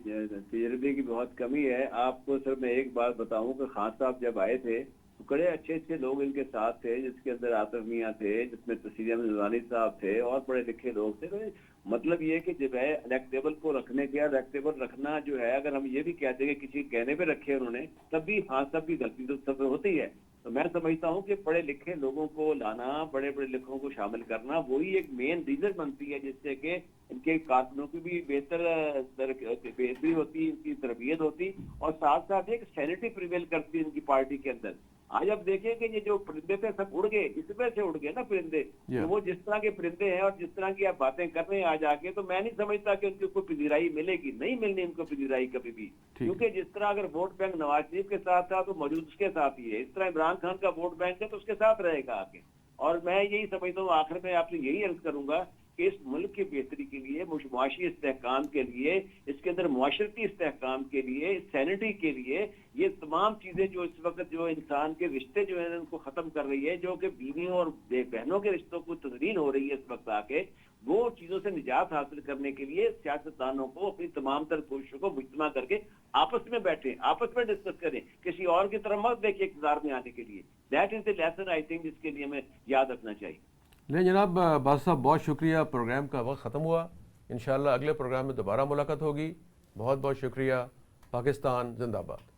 تجربے کی بہت کمی ہے. آپ کو سر میں ایک بات بتاؤں کہ خان صاحب جب آئے تھے تو بڑے اچھے لوگ ان کے ساتھ تھے, جس کے اندر آصف میاں تھے, جس میں تسلیم احمد نورانی صاحب تھے, اور بڑے لکھے لوگ تھے. مطلب یہ کہ جب ہے الیکٹیبل کو رکھنے کے, الیکٹیبل رکھنا جو ہے, اگر ہم یہ بھی کہتے ہیں کہ کسی کہنے پہ رکھے انہوں نے, تب بھی خان صاحب کی غلطی تو سب ہوتی ہے. تو میں سمجھتا ہوں کہ پڑھے لکھے لوگوں کو لانا, بڑے لکھوں کو شامل کرنا, وہی ایک مین ریزن بنتی ہے, جس سے کہ ان کے کارکنوں کی بھی بہتری ہوتی, ان کی تربیت ہوتی, اور ساتھ ساتھ ایک سینٹی پریویل کرتی ہے ان کی پارٹی کے اندر. آج آپ دیکھیں کہ یہ جو پرندے تھے سب اڑ گئے, اس میں سے اڑ گئے نا پرندے. وہ جس طرح کے پرندے ہیں اور جس طرح کی آپ باتیں کر رہے ہیں آج آ کے, تو میں نہیں سمجھتا کہ ان کی کوئی پذیرائی ملے گی. نہیں ملنی ان کو پذیرائی کبھی بھی, کیونکہ جس طرح اگر ووٹ بینک نواز شریف کے ساتھ تھا تو موجود اس کے ساتھ ہی ہے, اس طرح عمران خان کا ووٹ بینک ہے تو اس کے ساتھ رہے گا آگے. اور میں یہی سمجھتا ہوں, آخر میں آپ سے یہی عرض کروں گا کہ اس ملک کی بہتری کے لیے, معاشی استحکام کے لیے, اس کے اندر معاشرتی استحکام کے لیے, سینٹی کے لیے, یہ تمام چیزیں جو اس وقت جو انسان کے رشتے جو ہیں ان کو ختم کر رہی ہے, جو کہ بیویوں اور بہنوں کے رشتوں کو تزرین ہو رہی ہے اس وقت آ کے, وہ چیزوں سے نجات حاصل کرنے کے لیے سیاستدانوں کو اپنی تمام تر کوششوں کو مجتمع کر کے آپس میں بیٹھیں, آپس میں ڈسکس کریں, کسی اور کی طرف مت دیکھیں اقتدار میں آنے کے لیے. That is the lesson I think جس کے لیے ہمیں یاد رکھنا چاہیے. نہیں جناب باسط صاحب بہت شکریہ. پروگرام کا وقت ختم ہوا, انشاءاللہ اگلے پروگرام میں دوبارہ ملاقات ہوگی. بہت بہت شکریہ. پاکستان زندہ باد.